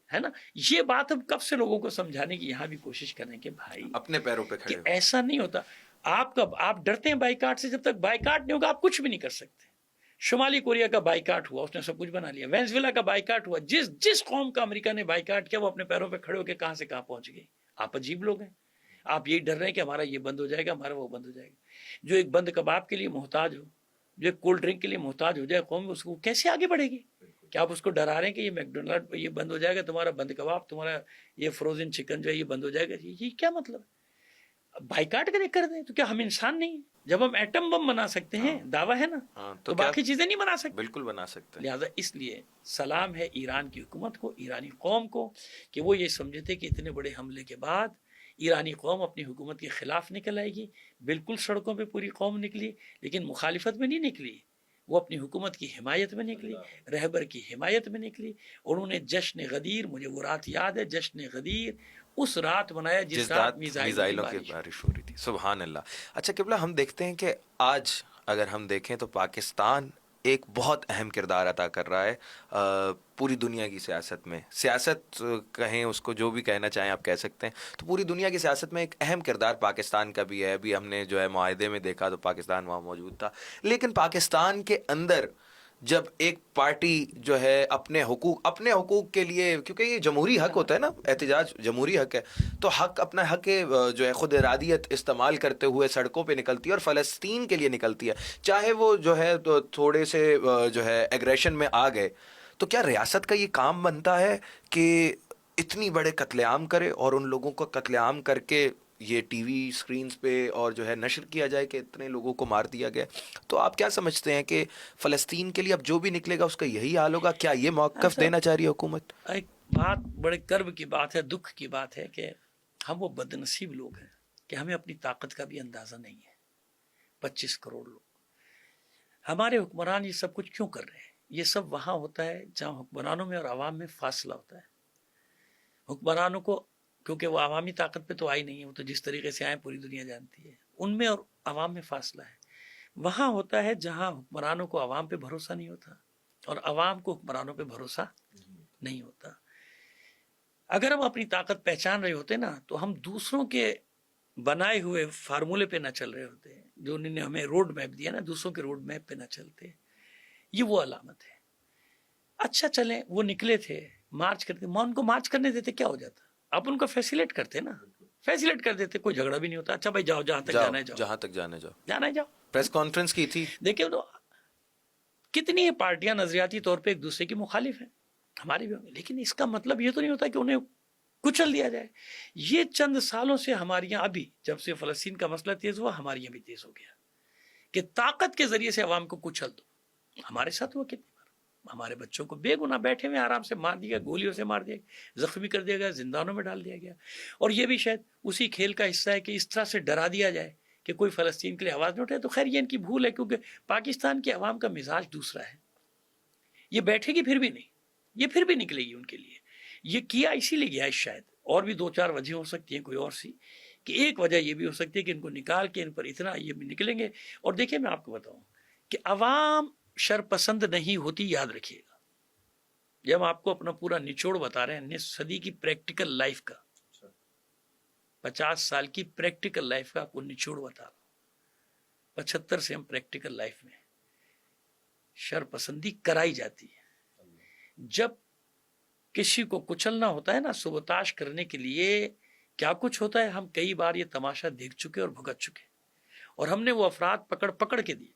ہے نا. یہ بات ہم کب سے لوگوں کو سمجھانے کی یہاں بھی کوشش کریں کہ بھائی اپنے پیروں پہ کھڑے، ایسا نہیں ہوتا. آپ ڈرتے ہیں بائیکاٹ سے، جب تک بائیکاٹ نہیں ہوگا آپ کچھ بھی نہیں کر سکتے. شمالی کوریا کا بائیکاٹ ہوا، اس نے سب کچھ بنا لیا. وینزویلا کا بائیکاٹ ہوا، جس قوم کا امریکہ نے بائیکاٹ کیا وہ اپنے پیروں پہ کھڑے ہو کے کہاں سے کہاں پہنچ گئی. آپ عجیب لوگ ہیں. آپ یہی ڈر رہے ہیں کہ ہمارا یہ بند ہو جائے گا، ہمارا وہ بند ہو جائے گا. جو ایک بند کباب کے لیے محتاج ہو، جو ایک کولڈ ڈرنک کے لیے محتاج ہو جائے قوم، اس کو کیسے آگے بڑھے گی؟ کہ آپ اس کو ڈرا رہے ہیں کہ یہ میکڈونلڈ یہ بند ہو جائے گا، تمہارا بند کباب، تمہارا یہ فروزن چکن جو ہے یہ بند ہو جائے گا. یہ کیا مطلب؟ بائیکاٹ کر دیں تو کیا ہم انسان نہیں ہیں؟ جب ہم ایٹم بم بنا سکتے ہیں، دعویٰ ہے نا، تو باقی چیزیں نہیں بنا سکتے. بالکل بنا سکتے. لہٰذا اس لیے سلام ہے ایران کی حکومت کو، ایرانی قوم کو، کہ وہ یہ سمجھتے کہ اتنے بڑے حملے کے بعد ایرانی قوم اپنی حکومت کے خلاف نکل آئے گی. بالکل سڑکوں پہ پوری قوم نکلی، لیکن مخالفت میں نہیں نکلی. وہ اپنی حکومت کی حمایت میں نکلی، رہبر کی حمایت میں نکلی. اور انہوں نے جشن غدیر، مجھے وہ رات یاد ہے، جشن غدیر اس رات منایا جس رات میزائلوں کی بارش ہو رہی تھی. سبحان اللہ. اچھا قبلہ، ہم دیکھتے ہیں کہ آج اگر ہم دیکھیں تو پاکستان ایک بہت اہم کردار ادا کر رہا ہے پوری دنیا کی سیاست میں. سیاست کہیں اس کو جو بھی کہنا چاہیں آپ کہہ سکتے ہیں، تو پوری دنیا کی سیاست میں ایک اہم کردار پاکستان کا بھی ہے. ابھی ہم نے جو ہے معاہدے میں دیکھا تو پاکستان وہاں موجود تھا. لیکن پاکستان کے اندر جب ایک پارٹی جو ہے اپنے حقوق کے لیے، کیونکہ یہ جمہوری حق ہوتا ہے نا، احتجاج جمہوری حق ہے، تو اپنا حق جو ہے خود ارادیت استعمال کرتے ہوئے سڑکوں پہ نکلتی ہے اور فلسطین کے لیے نکلتی ہے. چاہے وہ جو ہے تھوڑے سے جو ہے ایگریشن میں آ گئے، تو کیا ریاست کا یہ کام بنتا ہے کہ اتنی بڑے قتل عام کرے اور ان لوگوں کو قتل عام کر کے یہ ٹی وی سکرینز پہ اور جو ہے نشر کیا جائے کہ اتنے لوگوں کو مار دیا گیا؟ تو آپ کیا سمجھتے ہیں کہ فلسطین کے لیے اب جو بھی نکلے گا اس کا یہی حال ہوگا؟ کیا یہ موقف دینا چاہ رہی ہے حکومت؟ ایک بات بڑے کرب کی بات ہے، دکھ کی بات ہے کہ ہم وہ بد نصیب لوگ ہیں کہ ہمیں اپنی طاقت کا بھی اندازہ نہیں ہے. 25 کروڑ لوگ، ہمارے حکمران یہ سب کچھ کیوں کر رہے ہیں؟ یہ سب وہاں ہوتا ہے جہاں حکمرانوں میں اور عوام میں فاصلہ ہوتا ہے. حکمرانوں کو، کیونکہ وہ عوامی طاقت پہ تو آئی نہیں ہے، وہ تو جس طریقے سے آئے پوری دنیا جانتی ہے، ان میں اور عوام میں فاصلہ ہے. وہاں ہوتا ہے جہاں حکمرانوں کو عوام پہ بھروسہ نہیں ہوتا اور عوام کو حکمرانوں پہ بھروسہ نہیں ہوتا. اگر ہم اپنی طاقت پہچان رہے ہوتے نا تو ہم دوسروں کے بنائے ہوئے فارمولے پہ نہ چل رہے ہوتے، جو انہوں نے ہمیں روڈ میپ دیا نا، دوسروں کے روڈ میپ پہ نہ چلتے. یہ وہ علامت ہے. اچھا چلیں، وہ نکلے تھے مارچ کرتے، ان کو مارچ کرنے دیتے کیا ہو جاتا؟ آپ ان کو فیسیلیٹ کرتے نا، فیسیلیٹ کر دیتے، کوئی جھگڑا بھی نہیں ہوتا. اچھا بھائی جاؤ، جہاں تک جانا ہے جاؤ، جہاں تک جانا ہے جاؤ. پریس کانفرنس کی تھی، دیکھیں تو کتنی پارٹیاں نظریاتی طور پہ ایک دوسرے کی مخالف ہیں، ہماری بھی ہوں گی، لیکن اس کا مطلب یہ تو نہیں ہوتا کہ انہیں کچل دیا جائے. یہ چند سالوں سے ہمارے یہاں، ابھی جب سے فلسطین کا مسئلہ تیز ہوا ہمارے یہاں بھی تیز ہو گیا کہ طاقت کے ذریعے سے عوام کو کچل دو. ہمارے ساتھ ہوا کتنی بار، ہمارے بچوں کو بے گناہ بیٹھے ہوئے آرام سے مار دیا، گولیوں سے مار دیا، زخمی کر دیا گیا، زندانوں میں ڈال دیا گیا. اور یہ بھی شاید اسی کھیل کا حصہ ہے کہ اس طرح سے ڈرا دیا جائے کہ کوئی فلسطین کے لیے آواز نہ اٹھے. تو خیر یہ ان کی بھول ہے، کیونکہ پاکستان کے عوام کا مزاج دوسرا ہے. یہ بیٹھے گی پھر بھی نہیں، یہ پھر بھی نکلے گی ان کے لیے. یہ کیا اسی لیے گیا ہے، شاید اور بھی 2-4 وجہ ہو سکتی ہیں کوئی اور سی، کہ ایک وجہ یہ بھی ہو سکتی ہے کہ ان کو نکال کے ان پر اتنا یہ بھی نکلیں گے. اور دیکھیں میں آپ کو بتاؤں کہ عوام شرپسند نہیں ہوتی، یاد رکھیے گا. یہ ہم آپ کو اپنا پورا نچوڑ بتا رہے ہیں 19 صدی کی پریکٹیکل لائف کا، 50 سال کی پریکٹیکل لائف کا آپ کو نچوڑ بتا رہا ہوں. 75 سے ہم پریکٹیکل لائف میں شرپسندی کرائی جاتی ہے. جب کسی کو کچلنا ہوتا ہے نا، سبوتاش کرنے کے لیے کیا کچھ ہوتا ہے، ہم کئی بار یہ تماشا دیکھ چکے اور بھگت چکے، اور ہم نے وہ افراد پکڑ کے دیے.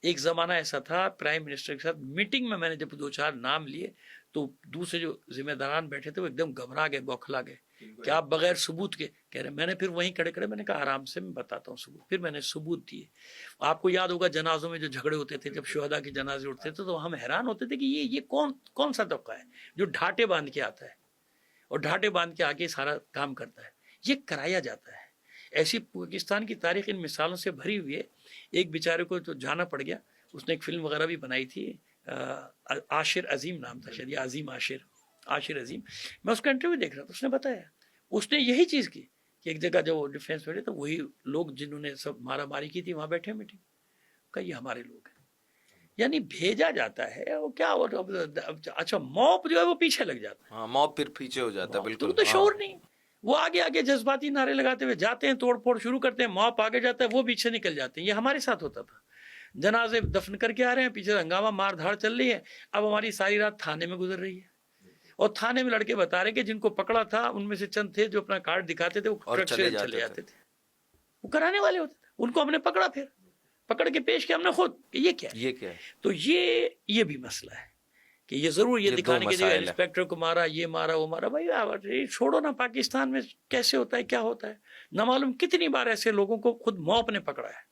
ایک زمانہ ایسا تھا پرائم منسٹر کے ساتھ میٹنگ میں نے جب 2-4 نام لیے تو دوسرے جو ذمہ داران بیٹھے تھے وہ ایک دم گھبرا گئے، بوکھلا گئے کہ آپ بغیر ثبوت کے کہہ رہے. میں نے پھر وہیں کھڑے میں نے کہا آرام سے میں بتاتا ہوں ثبوت. پھر میں نے ثبوت دیے. آپ کو یاد ہوگا جنازوں میں جو جھگڑے ہوتے تھے، جب شہداء کے جنازے اٹھتے تھے تو ہم حیران ہوتے تھے کہ یہ کون سا طبقہ ہے جو ڈھاٹے باندھ کے آتا ہے اور ڈھاٹے باندھ کے آگے سارا کام کرتا ہے. یہ کرایا جاتا ہے. ایسی پاکستان کی تاریخ ان مثالوں سے بھری ہوئی ہے. ایک بیچارے کو تو جانا پڑ گیا، اس نے ایک فلم وغیرہ بھی بنائی تھی، عاشر عظیم نام تھا شاید، عظیم عاشر عظیم. میں اس کا انٹرویو دیکھ رہا تھا، اس نے بتایا اس نے یہی چیز کی کہ ایک جگہ جو ڈیفینس بیٹھے تو وہی لوگ جنہوں نے سب مارا ماری کی تھی وہاں بیٹھے میٹنگ کہ یہ ہمارے لوگ ہیں. یعنی بھیجا جاتا ہے. وہ کیا اچھا موب جو ہے وہ پیچھے لگ جاتا ہے. ہاں، موب پھر پیچھے ہو جاتا ہے. بالکل تو شعور نہیں. وہ آگے جذباتی نعرے لگاتے ہوئے جاتے ہیں، توڑ پھوڑ شروع کرتے ہیں، موب آگے جاتا ہے، وہ پیچھے نکل جاتے ہیں. یہ ہمارے ساتھ ہوتا تھا. جنازے دفن کر کے آ رہے ہیں، پیچھے ہنگامہ مار دھاڑ چل رہی ہے. اب ہماری ساری رات تھانے میں گزر رہی ہے، اور تھانے میں لڑکے بتا رہے کہ جن کو پکڑا تھا ان میں سے چند تھے جو اپنا کارڈ دکھاتے تھے، وہ ٹرک سے چلے جاتے تھے. وہ کرانے والے ہوتے تھے. ان کو ہم نے پکڑا، پھر پکڑ کے پیش کیا ہم نے خود کہ یہ کیا ہے. تو یہ بھی مسئلہ ہے کہ یہ ضرور یہ دکھانے کے لیے انسپیکٹر کو مارا، یہ مارا، وہ مارا. بھائی چھوڑو نا، پاکستان میں کیسے ہوتا ہے، کیا ہوتا ہے. نہ معلوم کتنی بار ایسے لوگوں کو خود موپ نے پکڑا ہے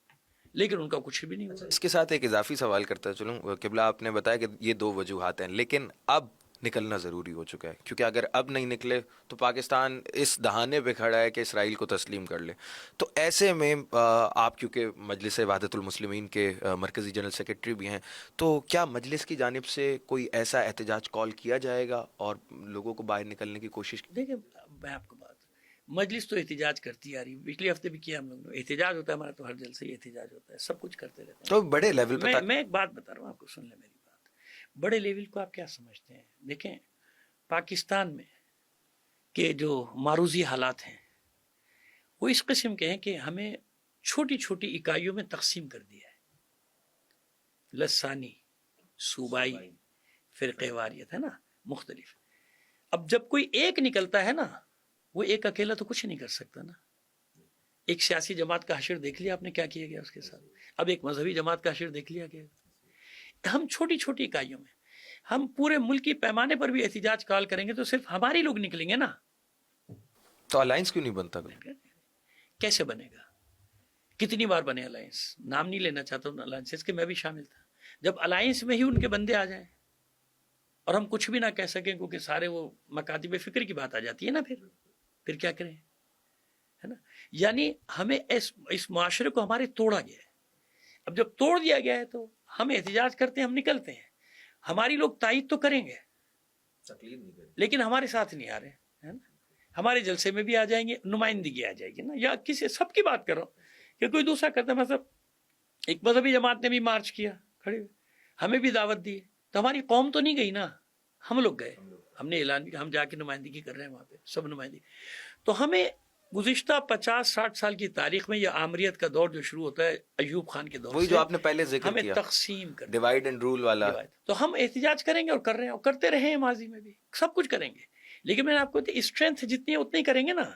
لیکن ان کا کچھ بھی نہیں ہوا. اس کے ساتھ ایک اضافی سوال کرتا چلوں. قبلہ آپ نے بتایا کہ یہ 2 وجوہات ہیں، لیکن اب نکلنا ضروری ہو چکا ہے، کیونکہ اگر اب نہیں نکلے تو پاکستان اس دہانے پہ کھڑا ہے کہ اسرائیل کو تسلیم کر لے. تو ایسے میں آپ کیونکہ مجلس وحدت المسلمین کے مرکزی جنرل سیکرٹری بھی ہیں، تو کیا مجلس کی جانب سے کوئی ایسا احتجاج کال کیا جائے گا اور لوگوں کو باہر نکلنے کی کوشش؟ دیکھیں میں آپ کو مجلس تو احتجاج کرتی آ رہی ہے. پچھلے ہفتے بھی کیا ہم لوگوں نے. احتجاج ہوتا ہے ہمارا تو ہر جلسے ہی احتجاج ہوتا ہے، سب کچھ کرتے رہتے ہیں. تو بڑے لیول پہ میں ایک بات بتا رہا ہوں آپ کو، سن لیں میری بات. بڑے لیول کو آپ کیا سمجھتے ہیں؟ دیکھیں پاکستان میں کے جو معروضی حالات ہیں وہ اس قسم کے ہیں کہ ہمیں چھوٹی چھوٹی اکائیوں میں تقسیم کر دیا ہے. لسانی، صوبائی، فرقہ واریت ہے نا، مختلف. اب جب کوئی ایک نکلتا ہے نا، وہ ایک اکیلا تو کچھ نہیں کر سکتا نا. ایک سیاسی جماعت کا حشر دیکھ لیا آپ نے کیا کیا گیا اس کے ساتھ. اب ایک مذہبی جماعت کا حشر دیکھ لیا گیا. ہم چھوٹی چھوٹی اکائیوں میں، ہم پورے ملکی پیمانے پر بھی احتجاج کال کریں گے تو صرف ہمارے لوگ نکلیں گے نا. تو الائنس کیوں نہیں بنتا؟ کیسے بنے گا؟ کتنی بار بنے الائنس؟ نام نہیں لینا چاہتا ہوں الائنس کے، میں بھی شامل تھا. جب الائنس میں ہی ان کے بندے آ جائیں اور ہم کچھ بھی نہ کہہ سکیں کیونکہ سارے وہ مکاتب فکر کی بات آ جاتی ہے نا، پھر کیا کریں، ہے نا. یعنی ہمیں اس معاشرے کو ہمارے توڑا گیا ہے. اب جب توڑ دیا گیا ہے تو ہم احتجاج کرتے ہیں، ہم نکلتے ہیں. ہماری لوگ تائید تو کریں گے لیکن ہمارے ساتھ نہیں آ رہے ہیں نا. ہمارے جلسے میں بھی آ جائیں گے، نمائندگی آ جائے گی نا. یا کسی سب کی بات کر رہا ہوں کہ کوئی دوسرا کرتا ہے. مطلب ایک مذہبی جماعت نے بھی مارچ کیا، کھڑے ہمیں بھی دعوت دی، تو ہماری قوم تو نہیں گئی نا، ہم لوگ گئے. ہم نے اعلان کیا ہم جا کے نمائندگی کر رہے ہیں وہاں پہ، سب نمائندگی. تو ہمیں گزشتہ 50-60 سال کی تاریخ میں یہ آمریت کا دور جو شروع ہوتا ہے ایوب خان کے دور وہی سے، جو آپ نے پہلے ذکر ہمیں کیا، تقسیم کر ڈیوائیڈ اینڈ رول والا. تو ہم احتجاج کریں گے اور کر رہے ہیں اور کرتے رہے ہیں، ماضی میں بھی سب کچھ کریں گے. لیکن میں نے آپ کو اسٹرینتھ جتنی ہے اتنی کریں گے نا.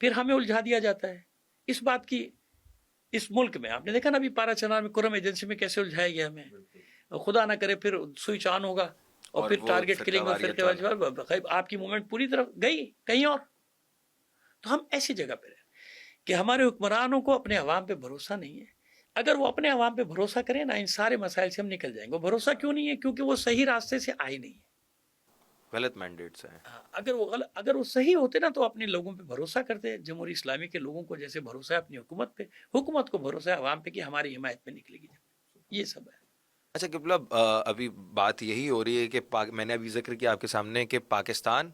پھر ہمیں الجھا دیا جاتا ہے اس بات کی. اس ملک میں آپ نے دیکھا نا ابھی پارا چنار میں کرم ایجنسی میں کیسے الجھایا گیا ہمیں. خدا نہ کرے پھر سوئچ آن ہوگا اور پھر ٹارگٹ کلنگ اور فرقے آپ کی موومنٹ پوری طرح گئی کہیں اور. تو ہم ایسی جگہ پہ رہے کہ ہمارے حکمرانوں کو اپنے عوام پہ بھروسہ نہیں ہے. اگر وہ اپنے عوام پہ بھروسہ کریں نا، ان سارے مسائل سے ہم نکل جائیں گے. وہ بھروسہ کیوں نہیں ہے؟ کیونکہ وہ صحیح راستے سے آئے نہیں ہے، غلط مینڈیٹس ہیں. اگر وہ صحیح ہوتے نا تو اپنے لوگوں پہ بھروسہ کرتے. جمہوری اسلامی کے لوگوں کو جیسے بھروسہ ہے اپنی حکومت پہ، حکومت کو بھروسہ ہے عوام پہ کہ ہماری حمایت میں نکلے گی. یہ سب ہے. اچھا قبلہ، ابھی بات یہی ہو رہی ہے کہ میں نے ابھی ذکر کیا آپ کے سامنے کہ پاکستان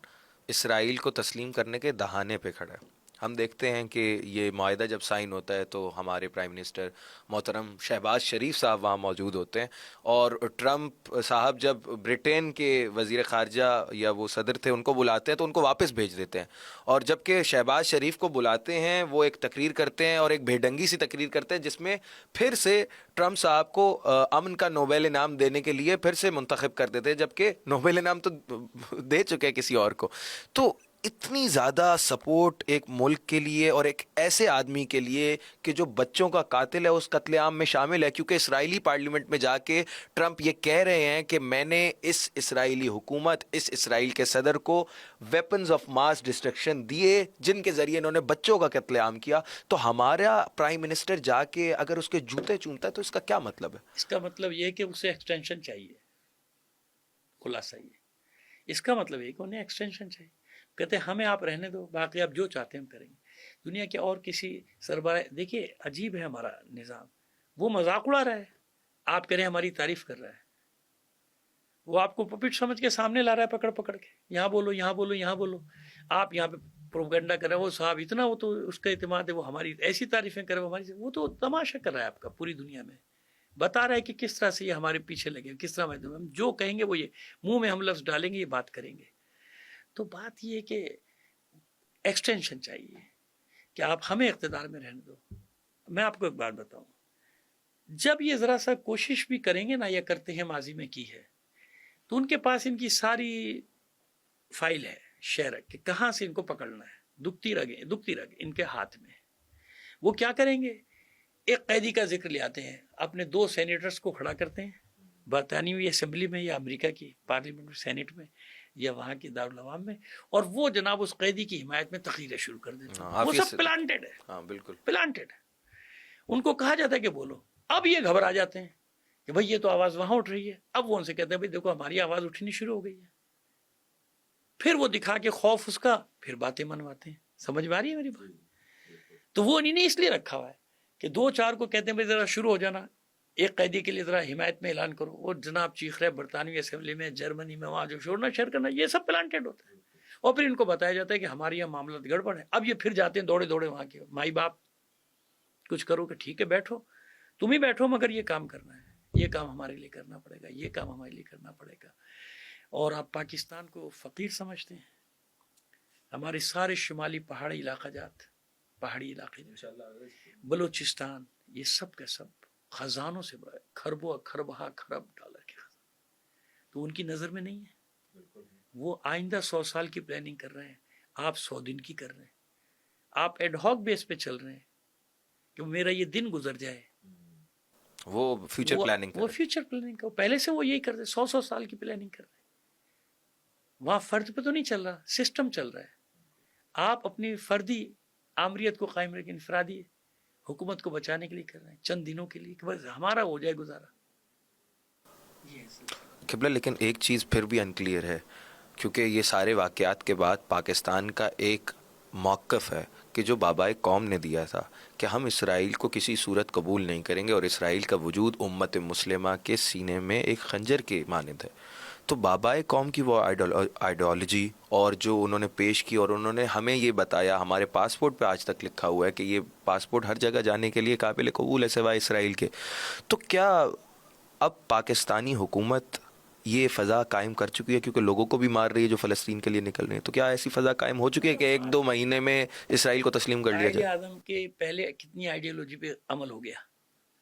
اسرائیل کو تسلیم کرنے کے دہانے پہ کھڑا ہے. ہم دیکھتے ہیں کہ یہ معاہدہ جب سائن ہوتا ہے تو ہمارے پرائم منسٹر محترم شہباز شریف صاحب وہاں موجود ہوتے ہیں، اور ٹرمپ صاحب جب برٹین کے وزیر خارجہ یا وہ صدر تھے ان کو بلاتے ہیں تو ان کو واپس بھیج دیتے ہیں، اور جب کہ شہباز شریف کو بلاتے ہیں وہ ایک تقریر کرتے ہیں، اور ایک بھیڈنگی سی تقریر کرتے ہیں جس میں پھر سے ٹرمپ صاحب کو امن کا نوبل انعام دینے کے لیے پھر سے منتخب کر دیتے ہیں، جبکہ نوبل انعام تو دے چکے ہیں کسی اور کو۔ تو اتنی زیادہ سپورٹ ایک ملک کے لیے اور ایک ایسے آدمی کے لیے کہ جو بچوں کا قاتل ہے اس قتل عام میں شامل ہے، کیونکہ اسرائیلی پارلیمنٹ میں جا کے ٹرمپ یہ کہہ رہے ہیں کہ میں نے اس اسرائیلی حکومت، اس اسرائیل کے صدر کو ویپنز آف ماس ڈسٹرکشن دیے جن کے ذریعے انہوں نے بچوں کا قتل عام کیا۔ تو ہمارا پرائم منسٹر جا کے اگر اس کے جوتے چومتا ہے تو اس کا کیا مطلب ہے؟ اس کا مطلب یہ ہے کہ اسے ایکسٹینشن چاہیے، خلاصہ یہ اس کا مطلب یہ کہ انہیں ایکسٹینشن چاہیے۔ کہتے ہیں ہمیں آپ رہنے دو، باقی آپ جو چاہتے ہیں ہم کریں گے۔ دنیا کے اور کسی سربراہ، دیکھیے عجیب ہے ہمارا نظام، وہ مذاق اڑا رہا ہے، آپ کہہ رہے ہیں ہماری تعریف کر رہا ہے، وہ آپ کو پپٹ سمجھ کے سامنے لا رہا ہے پکڑ پکڑ کے، یہاں بولو یہاں بولو یہاں بولو، آپ یہاں پہ پروپیگنڈا کر رہے ہیں، وہ صاحب اتنا وہ تو اس کا اعتماد ہے، وہ ہماری ایسی تعریفیں کر رہے ہیں، وہ تو تماشا کر رہا ہے آپ کا پوری دنیا میں، بتا رہا ہے کہ کس طرح سے یہ ہمارے پیچھے لگے، کس طرح ہم جو کہیں گے وہ یہ منہ میں ہم لفظ ڈالیں گے، یہ بات کریں گے۔ تو بات یہ کہ ایکسٹینشن چاہیے کہ آپ ہمیں اقتدار میں رہنے دو۔ میں آپ کو ایک بات بتاؤں، جب یہ ذرا سا کوشش بھی کریں گے نا، یا کرتے ہیں ماضی میں کی ہے، تو ان کے پاس ان کی ساری فائل ہے شہر کہ کہاں سے ان کو پکڑنا ہے، دکھتی رگ ان کے ہاتھ میں۔ وہ کیا کریں گے، ایک قیدی کا ذکر لے آتے ہیں، اپنے 2 سینیٹرز کو کھڑا کرتے ہیں برطانوی اسمبلی میں یا امریکہ کی پارلیمنٹ میں، سینٹ میں یا وہاں کی دارالعوام میں، اور وہ جناب اس قیدی کی حمایت میں تقریریں شروع کر دیتے ہیں۔ وہ سب پلانٹڈ ہے، ہاں بالکل پلانٹڈ ہے۔ ان کو کہا جاتا ہے کہ بولو، اب یہ گھبرا جاتے ہیں کہ بھئی یہ تو آواز وہاں اٹھ رہی ہے، اب وہ ان سے کہتے ہیں بھئی دیکھو ہماری آواز اٹھنی شروع ہو گئی ہے، پھر وہ دکھا کے خوف اس کا، پھر باتیں منواتے ہیں۔ سمجھ میں آ رہی ہے میری بات؟ تو وہ انہیں نے اس لیے رکھا ہوا ہے کہ 2-4 کو کہتے ہیں بھئی ذرا شروع ہو جانا، ایک قیدی کے لیے ذرا حمایت میں اعلان کرو، وہ جناب چیخ رہے برطانوی اسمبلی میں، جرمنی میں، وہاں جو شورنا شیئر کرنا، یہ سب پلانٹڈ ہوتا ہے۔ اور پھر ان کو بتایا جاتا ہے کہ ہماری یہاں معاملات گڑبڑ ہے۔ اب یہ پھر جاتے ہیں دوڑے دوڑے وہاں کے مائی باپ، کچھ کرو کہ ٹھیک ہے بیٹھو، تم ہی بیٹھو، مگر یہ کام کرنا ہے، یہ کام ہمارے لیے کرنا پڑے گا، یہ کام ہمارے لیے کرنا پڑے گا۔ اور آپ پاکستان کو فقیر سمجھتے ہیں، ہمارے سارے شمالی پہاڑی علاقہ جات، پہاڑی علاقے، بلوچستان، یہ سب کا سب خزانوں سے بڑا ہے، خربہ خرب ڈالر کے خزانے، تو ان کی نظر میں نہیں ہے۔ وہ آئندہ 100 سال کی پلاننگ کر رہے ہیں، آپ 100 دن کی کر رہے ہیں، آپ ایڈ ہاک بیس پہ چل رہے ہیں کہ میرا یہ دن گزر جائے۔ وہ فیوچر پلاننگ، وہ فیوچر پلاننگ کا پہلے سے وہ یہی کرتے، 100 سال کی پلاننگ کر رہے ہیں۔ وہاں فرد پہ تو نہیں چل رہا، سسٹم چل رہا ہے۔ آپ اپنی فردی آمریت کو قائم رکھیں، انفرادی حکومت کو بچانے کے لیے کر رہے ہیں، چند دنوں کے لیے کہ بس ہمارا ہو جائے گزارا۔ قبلہ لیکن ایک چیز پھر بھی انکلیئر ہے، کیونکہ یہ سارے واقعات کے بعد پاکستان کا ایک موقف ہے کہ جو بابائے قوم نے دیا تھا کہ ہم اسرائیل کو کسی صورت قبول نہیں کریں گے، اور اسرائیل کا وجود امت مسلمہ کے سینے میں ایک خنجر کے مانند ہے۔ تو بابائے قوم کی وہ آئیڈیالوجی اور جو انہوں نے پیش کی، اور انہوں نے ہمیں یہ بتایا، ہمارے پاسپورٹ پہ آج تک لکھا ہوا ہے کہ یہ پاسپورٹ ہر جگہ جانے کے لیے قابل قبول ہے سوائے اسرائیل کے۔ تو کیا اب پاکستانی حکومت یہ فضا قائم کر چکی ہے، کیونکہ لوگوں کو بھی مار رہی ہے جو فلسطین کے لیے نکل رہے ہیں، تو کیا ایسی فضا قائم ہو چکی ہے کہ 1-2 مہینے میں اسرائیل کو تسلیم کر لیا جائے؟ اعظم کے پہلے کتنی آئیڈیالوجی پہ عمل ہو گیا،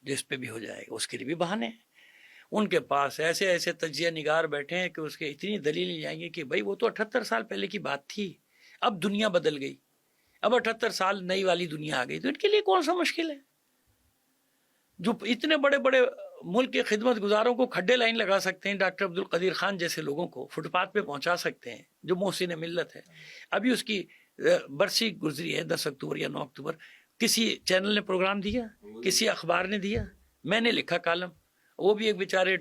جس پہ بھی ہو جائے گا، اس کے لیے بھی بہانے ہیں۔ ان کے پاس ایسے ایسے تجزیہ نگار بیٹھے ہیں کہ اس کے اتنی دلیل جائیں گے کہ بھائی وہ تو 78 سال پہلے کی بات تھی، اب دنیا بدل گئی، اب 78 سال نئی والی دنیا آ گئی، تو ان کے لیے کون سا مشکل ہے؟ جو اتنے بڑے بڑے ملک کے خدمت گزاروں کو کھڈے لائن لگا سکتے ہیں، ڈاکٹر عبدالقدیر خان جیسے لوگوں کو فٹ پاتھ پہ پہنچا سکتے ہیں، جو محسن ملت ہے۔ ابھی اس کی برسی گزری ہے 10 اکتوبر یا 9 اکتوبر، کسی چینل نے پروگرام دیا، کسی اخبار نے دیا، میں نے لکھا کالم، وہ بھی ایک بیچارے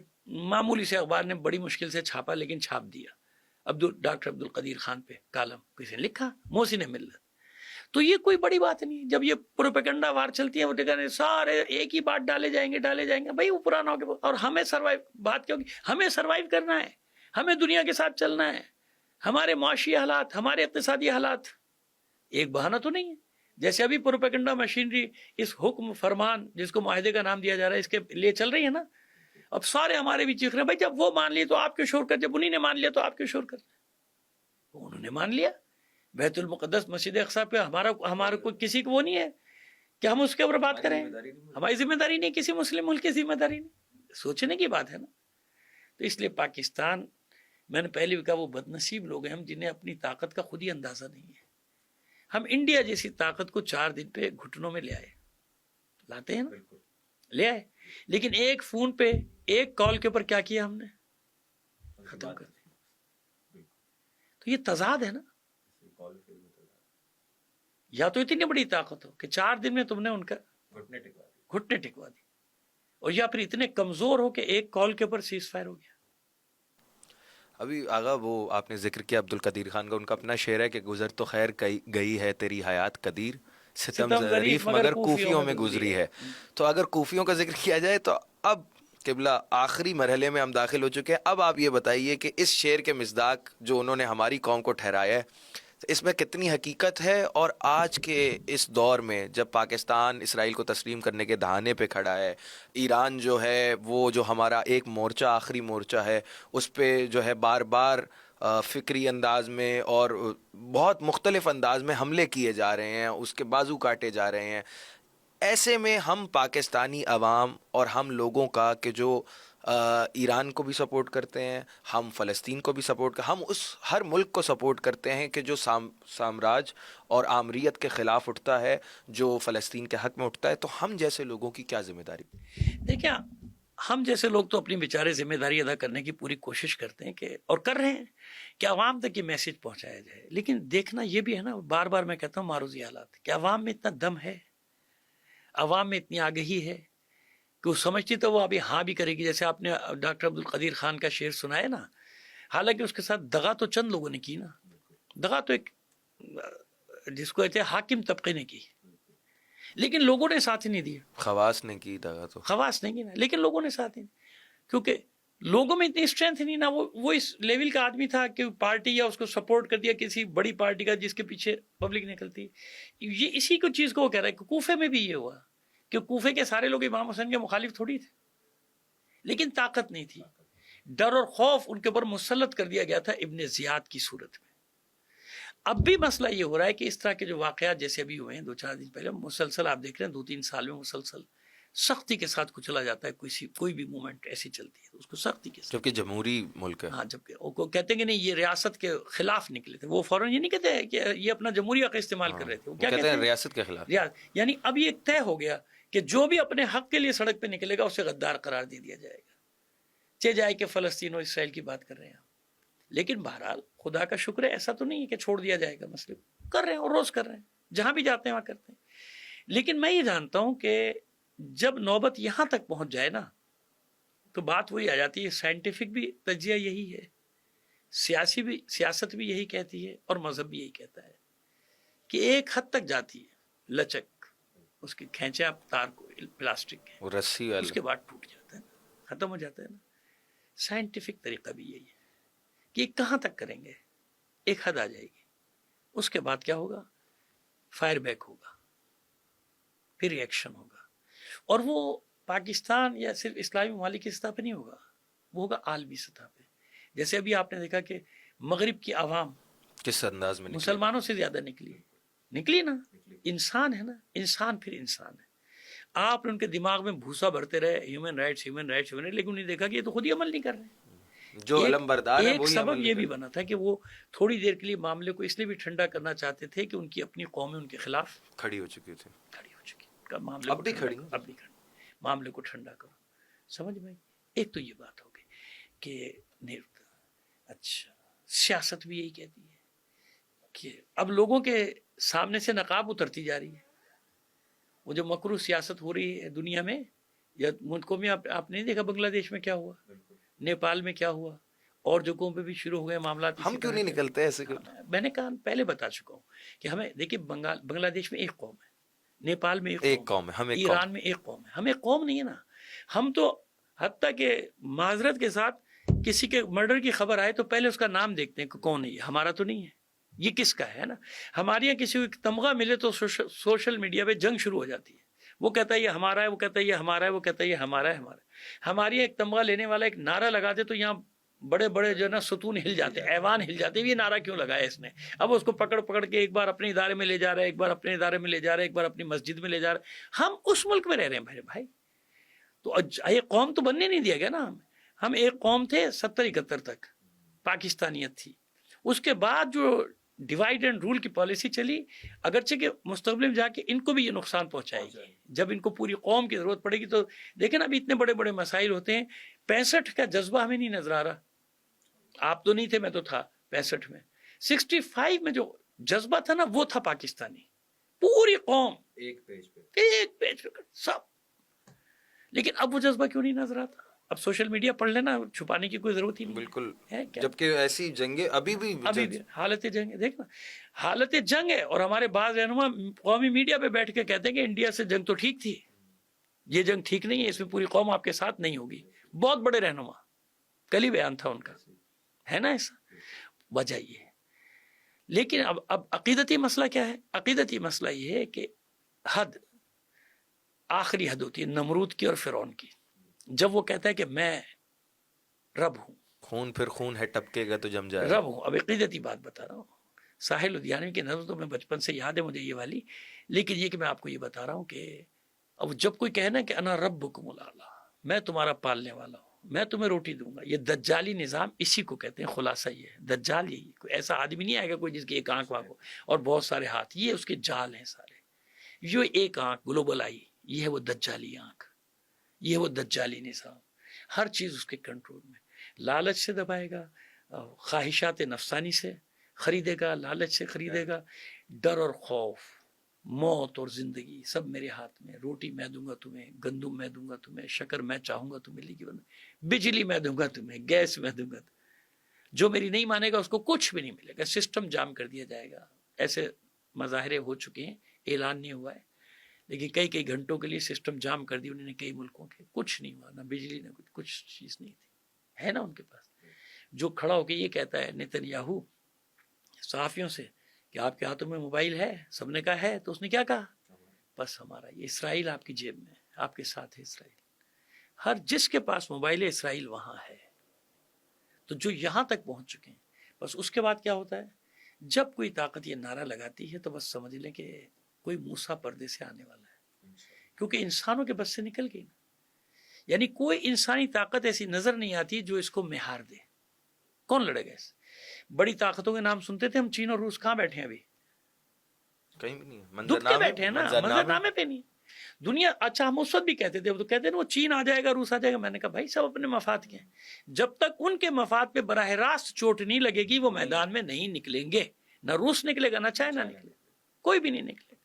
معمولی سے اخبار نے بڑی مشکل سے چھاپا، لیکن چھاپ دیا ڈاکٹر عبدالقدیر خان پہ کالم، کسی نے لکھا محسن ملت۔ تو یہ کوئی بڑی بات نہیں، جب یہ پروپیگنڈا وار چلتی ہے، وہ ٹھکانے سارے ایک ہی بات ڈالے جائیں گے بھائی وہ پرانا ہو گیا، اور ہمیں سروائیو، بات کیا ہوگی، ہمیں سروائیو کرنا ہے، ہمیں دنیا کے ساتھ چلنا ہے، ہمارے معاشی حالات، ہمارے اقتصادی حالات ایک بہانہ تو نہیں ہے۔ جیسے ابھی پروپیگنڈا مشینری اس حکم فرمان جس کو معاہدے کا نام دیا جا رہا ہے اس کے لیے چل رہی ہے نا. اب سارے ہمارے بھی چیخ رہے ہیں بھائی جب وہ مان لیے تو آپ کیوں شور کر, جب انہیں نے مان لیا تو آپ کیوں شور کر رہے ہیں؟ انہوں نے مان لیا. بیت المقدس مسجد اقصی پہ ہمارا کوئی کسی کو وہ نہیں ہے کہ ہم اس کے اوپر بات کریں. ہماری ذمہ داری نہیں, کسی مسلم ملک کی ذمہ داری نہیں, سوچنے کی بات ہے نا. تو اس لیے پاکستان, میں نے پہلے بھی کہا, وہ بد نصیب لوگ ہیں ہم جنہیں اپنی طاقت کا خود ہی اندازہ نہیں ہے. ہم انڈیا جیسی طاقت کو 4 دن پہ گھٹنوں میں لے آئے, لاتے ہیں نا, لے آئے, لیکن ایک فون پہ ایک کال کے اوپر کیا کیا ہم نے, ختم کر دیا. تو یہ تضاد ہے نا. یا تو اتنی بڑی طاقت ہو کہ 4 دن میں تم نے ان کا گھٹنے ٹکوا دی, اور یا پھر اتنے کمزور ہو کہ ایک کال کے اوپر سیز فائر ہو گیا. ابھی آغا وہ آپ نے ذکر کیا عبد القدیر خان کا, ان کا اپنا شعر ہے کہ گزر تو خیر گئی ہے تیری حیات قدیر, ستم ظریف مگر کوفیوں میں گزری ہے. تو اگر کوفیوں کا ذکر کیا جائے تو اب قبلہ آخری مرحلے میں ہم داخل ہو چکے ہیں. اب آپ یہ بتائیے کہ اس شعر کے مصداق جو انہوں نے ہماری قوم کو ٹھہرایا ہے, اس میں کتنی حقیقت ہے, اور آج کے اس دور میں جب پاکستان اسرائیل کو تسلیم کرنے کے دہانے پہ کھڑا ہے, ایران جو ہے وہ جو ہمارا ایک مورچہ آخری مورچہ ہے اس پہ جو ہے بار بار فکری انداز میں اور بہت مختلف انداز میں حملے کیے جا رہے ہیں, اس کے بازو کاٹے جا رہے ہیں, ایسے میں ہم پاکستانی عوام اور ہم لوگوں کا کہ جو ایران کو بھی سپورٹ کرتے ہیں, ہم فلسطین کو بھی سپورٹ ہم اس ہر ملک کو سپورٹ کرتے ہیں کہ جو سامراج اور آمریت کے خلاف اٹھتا ہے, جو فلسطین کے حق میں اٹھتا ہے, تو ہم جیسے لوگوں کی کیا ذمہ داری؟ دیکھیں, ہم جیسے لوگ تو اپنی بیچارے ذمہ داری ادا کرنے کی پوری کوشش کرتے ہیں کہ, اور کر رہے ہیں کہ عوام تک یہ میسج پہنچایا جائے. لیکن دیکھنا یہ بھی ہے نا, بار بار میں کہتا ہوں معروضی حالات, کہ عوام میں اتنا دم ہے, عوام میں اتنی آگہی ہے کہ وہ سمجھتی تو وہ ابھی ہاں بھی کرے گی. جیسے آپ نے ڈاکٹر عبد القدیر خان کا شعر سنایا نا, حالانکہ اس کے ساتھ دغا تو چند لوگوں نے کی نا, دغا تو ایک جس کو کہتے ہیں حاکم طبقے نے کی, لیکن لوگوں نے ساتھ ہی نہیں دیا. خواص نے کی دغا, تو خواص نہیں کی نا, لیکن لوگوں نے ساتھ ہی نہیں, کیونکہ لوگوں میں اتنی اسٹرینتھ نہیں نا, وہ اس لیول کا آدمی تھا کہ پارٹی یا اس کو سپورٹ کر دیا کسی بڑی پارٹی کا جس کے پیچھے پبلک نکلتی. یہ اسی کو چیز کو وہ کہہ رہا ہے کہ کوفے میں بھی یہ ہوا کہ کوفے کے سارے لوگ امام حسین کے مخالف تھوڑی تھے, لیکن طاقت نہیں تھی, ڈر اور خوف ان کے اوپر مسلط کر دیا گیا تھا ابن زیاد کی صورت میں. اب بھی مسئلہ یہ ہو رہا ہے کہ اس طرح کے جو واقعات جیسے ابھی ہوئے ہیں 2-4 دن پہلے, مسلسل آپ دیکھ رہے ہیں 2-3 سال میں مسلسل سختی کے ساتھ کچلا جاتا ہے, کوئی بھی موومنٹ ایسی چلتی ہے اس کو سختی کے ساتھ, جبکہ جمہوری ملک ہے. ہاں, جبکہ وہ کہتے ہیں کہ نہیں یہ ریاست کے خلاف نکلے تھے, وہ فوراً یہ نہیں کہتے ہیں کہ یہ اپنا جمہوری حق استعمال کر رہے تھے, وہ کیا کہتے ہیں ریاست کے خلاف. یعنی اب یہ طے ہو گیا کہ جو بھی اپنے حق کے لیے سڑک پہ نکلے گا اسے غدار قرار دے دیا جائے گا, چاہے جائے کہ فلسطین اور اسرائیل کی بات کر رہے ہیں. لیکن بہرحال خدا کا شکر ہے, ایسا تو نہیں ہے کہ چھوڑ دیا جائے گا, مسئلے کر رہے ہیں اور روز کر رہے ہیں, جہاں بھی جاتے ہیں وہاں کرتے ہیں. لیکن میں یہ جانتا ہوں کہ جب نوبت یہاں تک پہنچ جائے نا تو بات وہی آ جاتی ہے, سائنٹیفک بھی تجزیہ یہی ہے, سیاست بھی یہی کہتی ہے, اور مذہب بھی یہی کہتا ہے کہ ایک حد تک جاتی ہے لچک, اس کے کھینچے آپ تار کو پلاسٹک کے رسی والا, اس کے بعد ٹوٹ جاتا ہے, ختم ہو جاتا ہے نا. سائنٹیفک طریقہ بھی یہی ہے کہ کہاں تک کریں گے, ایک حد آ جائے گی, اس کے بعد کیا ہوگا, فائر بیک ہوگا, پھر ریئیکشن ہوگا, اور وہ پاکستان یا صرف اسلامی ممالک کی سطح پہ نہیں ہوگا, وہ ہوگا عالمی سطح پہ. جیسے ابھی آپ نے دیکھا کہ مغرب کی عوام کس انداز میں مسلمانوں سے زیادہ نکلی نا, انسان ہے نا, انسان پھر انسان ہے. آپ نے ان کے دماغ میں بھوسا بھرتے رہے ہیومن رائٹس, لیکن انہیں دیکھا کہ یہ تو خود ہی عمل نہیں کر رہے. جو علم بردار ہے, ایک سبب یہ بھی بنا تھا کہ وہ تھوڑی دیر کے لیے معاملے کو اس لیے بھی ٹھنڈا کرنا چاہتے تھے کہ ان کی اپنی قومیں ان کے خلاف کھڑی ہو چکی تھی, اب بھی کھڑی, معاملے کو ٹھنڈا کرو. سمجھ میں, ایک تو یہ بات ہو گئی کہ اچھا, سیاست بھی یہی کہتی ہے کہ اب لوگوں کے سامنے سے نقاب اترتی جا رہی ہے. وہ جو مکروہ سیاست ہو رہی ہے دنیا میں یا ملکوں میں, آپ نہیں دیکھا بنگلہ دیش میں کیا ہوا, نیپال میں کیا ہوا, اور جگہوں پہ بھی شروع ہو گئے معاملات. ہم کیوں نہیں نکلتے ایسے؟ میں نے کہا پہلے بتا چکا ہوں کہ ہمیں دیکھیے بنگلہ دیش میں ایک قوم ہے, نیپال میں ایک قوم ہے, ایران میں ایک قوم ہے, ہم ایک قوم نہیں ہے نا. ہم تو حتیٰ کہ معذرت کے ساتھ کسی کے مرڈر کی خبر آئے تو پہلے اس کا نام دیکھتے ہیں کہ کون ہے, یہ ہمارا تو نہیں ہے, یہ کس کا ہے نا. ہمارے یہاں کسی کو ایک تمغہ ملے تو سوشل میڈیا پہ جنگ شروع ہو جاتی ہے. وہ کہتا ہے یہ ہمارا ہے, وہ کہتا ہے یہ ہمارا ہے, وہ کہتا ہے یہ ہمارا ہے, ہمارا ہے. ہمارے یہاں ایک تمغہ لینے والا ایک نعرہ لگا دے تو یہاں بڑے بڑے جو ہے نا ستون ہل جاتے, ایوان ہل جاتے, یہ نعرہ کیوں لگایا اس نے. اب اس کو پکڑ کے ایک بار اپنے ادارے میں لے جا رہا ہے, ایک بار اپنے ادارے میں لے جا رہا ہے, ایک بار اپنی مسجد میں لے جا رہا ہے. ہم اس ملک میں رہ رہے ہیں میرے بھائی. تو ایک قوم تو بننے نہیں دیا گیا نا. ہم ایک قوم تھے 70-71 تک, پاکستانیت تھی. اس کے بعد جو ڈیوائڈ اینڈ رول کی پالیسی چلی, اگرچہ کہ مستقبل میں جا کے ان کو بھی یہ نقصان پہنچائے گی. جب ان کو پوری قوم کی ضرورت پڑے گی تو دیکھیں نا, ابھی اتنے بڑے بڑے مسائل ہوتے ہیں. 65 کا جذبہ ہمیں نہیں نظر آ رہا. آپ تو نہیں تھے, میں تو تھا 65 میں. 65 میں جو جذبہ تھا نا وہ تھا پاکستانی, پوری قوم ایک پیج پہ سب. لیکن اب وہ جذبہ کیوں نہیں نظر آتا؟ اب سوشل میڈیا پڑھ لینا, چھپانے کی کوئی ضرورت ہی نہیں. بالکل, ہے جبکہ ایسی جنگیں ابھی بھی حالت جنگ ہے. دیکھنا حالت جنگ ہے, اور ہمارے بعض رہنما قومی میڈیا پہ بیٹھ کے کہتے ہیں کہ انڈیا سے جنگ تو ٹھیک تھی, یہ جنگ ٹھیک نہیں ہے, اس میں پوری قوم آپ کے ساتھ نہیں ہوگی. بہت بڑے رہنما, کل ہی بیان تھا ان کا, ہے نا ایسا. وجہ یہ ہے. لیکن اب عقیدتی مسئلہ کیا ہے؟ عقیدتی مسئلہ یہ ہے کہ حد, آخری حد ہوتی ہے نمرود کی اور فرعون کی. جب وہ کہتا ہے کہ میں رب ہوں, خون پھر خون ہے, ٹپکے گا تو جم جائے, رب ہوں. اب عقیدتی بات بتا رہا ہوں. ساحل لدھیانوی کی نظر تو میں بچپن سے یاد ہے مجھے یہ والی, لیکن یہ کہ میں آپ کو یہ بتا رہا ہوں کہ اب جب کوئی کہنا کہ انا ربکم الاعلی, میں تمہارا پالنے والا ہوں, میں تمہیں روٹی دوں گا, یہ دجالی نظام اسی کو کہتے ہیں. خلاصہ یہ ہے دجال, یہی کوئی ایسا آدمی نہیں آئے گا کوئی جس کی ایک آنکھ واگ ہو اور بہت سارے ہاتھ, یہ اس کے جال ہیں سارے. یہ ایک آنکھ گلوبل آئی, یہ ہے وہ دجالی آنکھ, یہ ہے وہ دجالی نظام. ہر چیز اس کے کنٹرول میں. لالچ سے دبائے گا, خواہشات نفسانی سے خریدے گا, لالچ سے خریدے گا. ڈر اور خوف, موت اور زندگی سب میرے ہاتھ میں. روٹی میں دوں گا تمہیں, گندم میں دوں گا تمہیں, شکر میں چاہوں گا تو ملے گی, بجلی میں دوں گا تمہیں, گیس میں دوں گا. جو میری نہیں مانے گا اس کو کچھ بھی نہیں ملے گا. سسٹم جام کر دیا جائے گا. ایسے مظاہرے ہو چکے ہیں, اعلان نہیں ہوا ہے, لیکن کئی گھنٹوں کے لیے سسٹم جام کر دی انہوں نے کئی ملکوں کے. کچھ نہیں ہوا, نہ بجلی نہ کچھ چیز نہیں تھی, ہے نا ان کے پاس. جو کھڑا ہو کے یہ کہتا ہے نیتن یاہو صحافیوں سے کہ آپ کے ہاتھوں میں موبائل ہے, سب نے کہا ہے, تو اس نے کیا کہا؟ بس ہمارا یہ اسرائیل آپ کی جیب میں, آپ کے ساتھ ہے اسرائیل. ہر جس کے پاس موبائل ہے اسرائیل وہاں ہے. تو جو یہاں تک پہنچ چکے ہیں, بس اس کے بعد کیا ہوتا ہے؟ جب کوئی طاقت یہ نعرہ لگاتی ہے تو بس سمجھ لیں کہ کوئی موسیٰ پردے سے آنے والا ہے, کیونکہ انسانوں کے بس سے نکل گئی نا. یعنی کوئی انسانی طاقت ایسی نظر نہیں آتی جو اس کو مہار دے. کون لڑے گا اس؟ بڑی طاقتوں کے نام سنتے تھے ہم, چین اور روس کہاں بیٹھے ہیں ابھی؟ کہیں بھی نہیں, دب کے بیٹھے ہیں نا, منظرنامے پہ نہیں. دنیا, اچھا ہم اس وقت بھی کہتے تھے, وہ تو کہتے ہیں نا وہ چین آ جائے گا, روس آ جائے گا. میں نے کہا بھائی سب اپنے مفاد کے ہیں, جب تک ان کے مفاد پہ براہ راست چوٹ نہیں لگے گی وہ میدان میں نہیں نکلیں گے. نہ روس نکلے گا, نہ چائنا نکلے گا, کوئی بھی نہیں نکلے گا.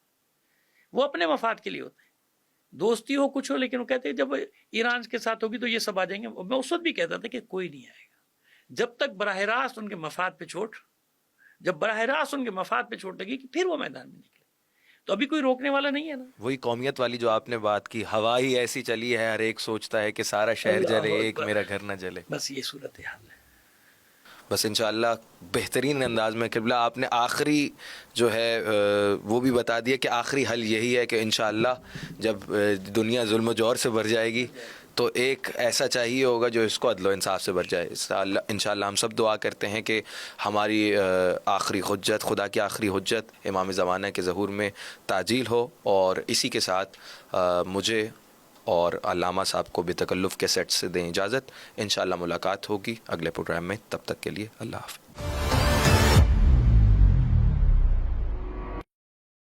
وہ اپنے مفاد کے لیے ہوتے ہیں, دوستی ہو کچھ ہو, لیکن وہ کہتے ہیں جب ایران کے ساتھ ہوگی تو یہ سب آ جائیں گے. میں اس وقت بھی کہتا تھا کہ کوئی نہیں آئے گا جب تک براہ راست ان کے مفاد پہ چوٹ, جب براہ راست ان کے مفاد پہ چوٹ لگی کہ پھر وہ میدان میں نکلے. تو ابھی کوئی روکنے والا نہیں ہے نا. وہی قومیت والی جو آپ نے بات کی, ہوا ہی ایسی چلی ہے, ہر ایک سوچتا ہے کہ سارا شہر جلے, ایک میرا گھر نہ جلے. بس یہ صورت حال ہے. بس انشاءاللہ بہترین انداز میں قبلہ آپ نے آخری جو ہے وہ بھی بتا دیا کہ آخری حل یہی ہے کہ انشاءاللہ جب دنیا ظلم و جور سے بھر جائے گی تو ایک ایسا چاہیے ہوگا جو اس کو عدل و انصاف سے بھر جائے. انشاءاللہ ہم سب دعا کرتے ہیں کہ ہماری آخری حجت, خدا کی آخری حجت امام زمانہ کے ظہور میں تعجیل ہو. اور اسی کے ساتھ مجھے اور علامہ صاحب کو بے تکلف کے سیٹ سے دیں اجازت. انشاءاللہ ملاقات ہوگی اگلے پروگرام میں, تب تک کے لیے اللہ حافظ.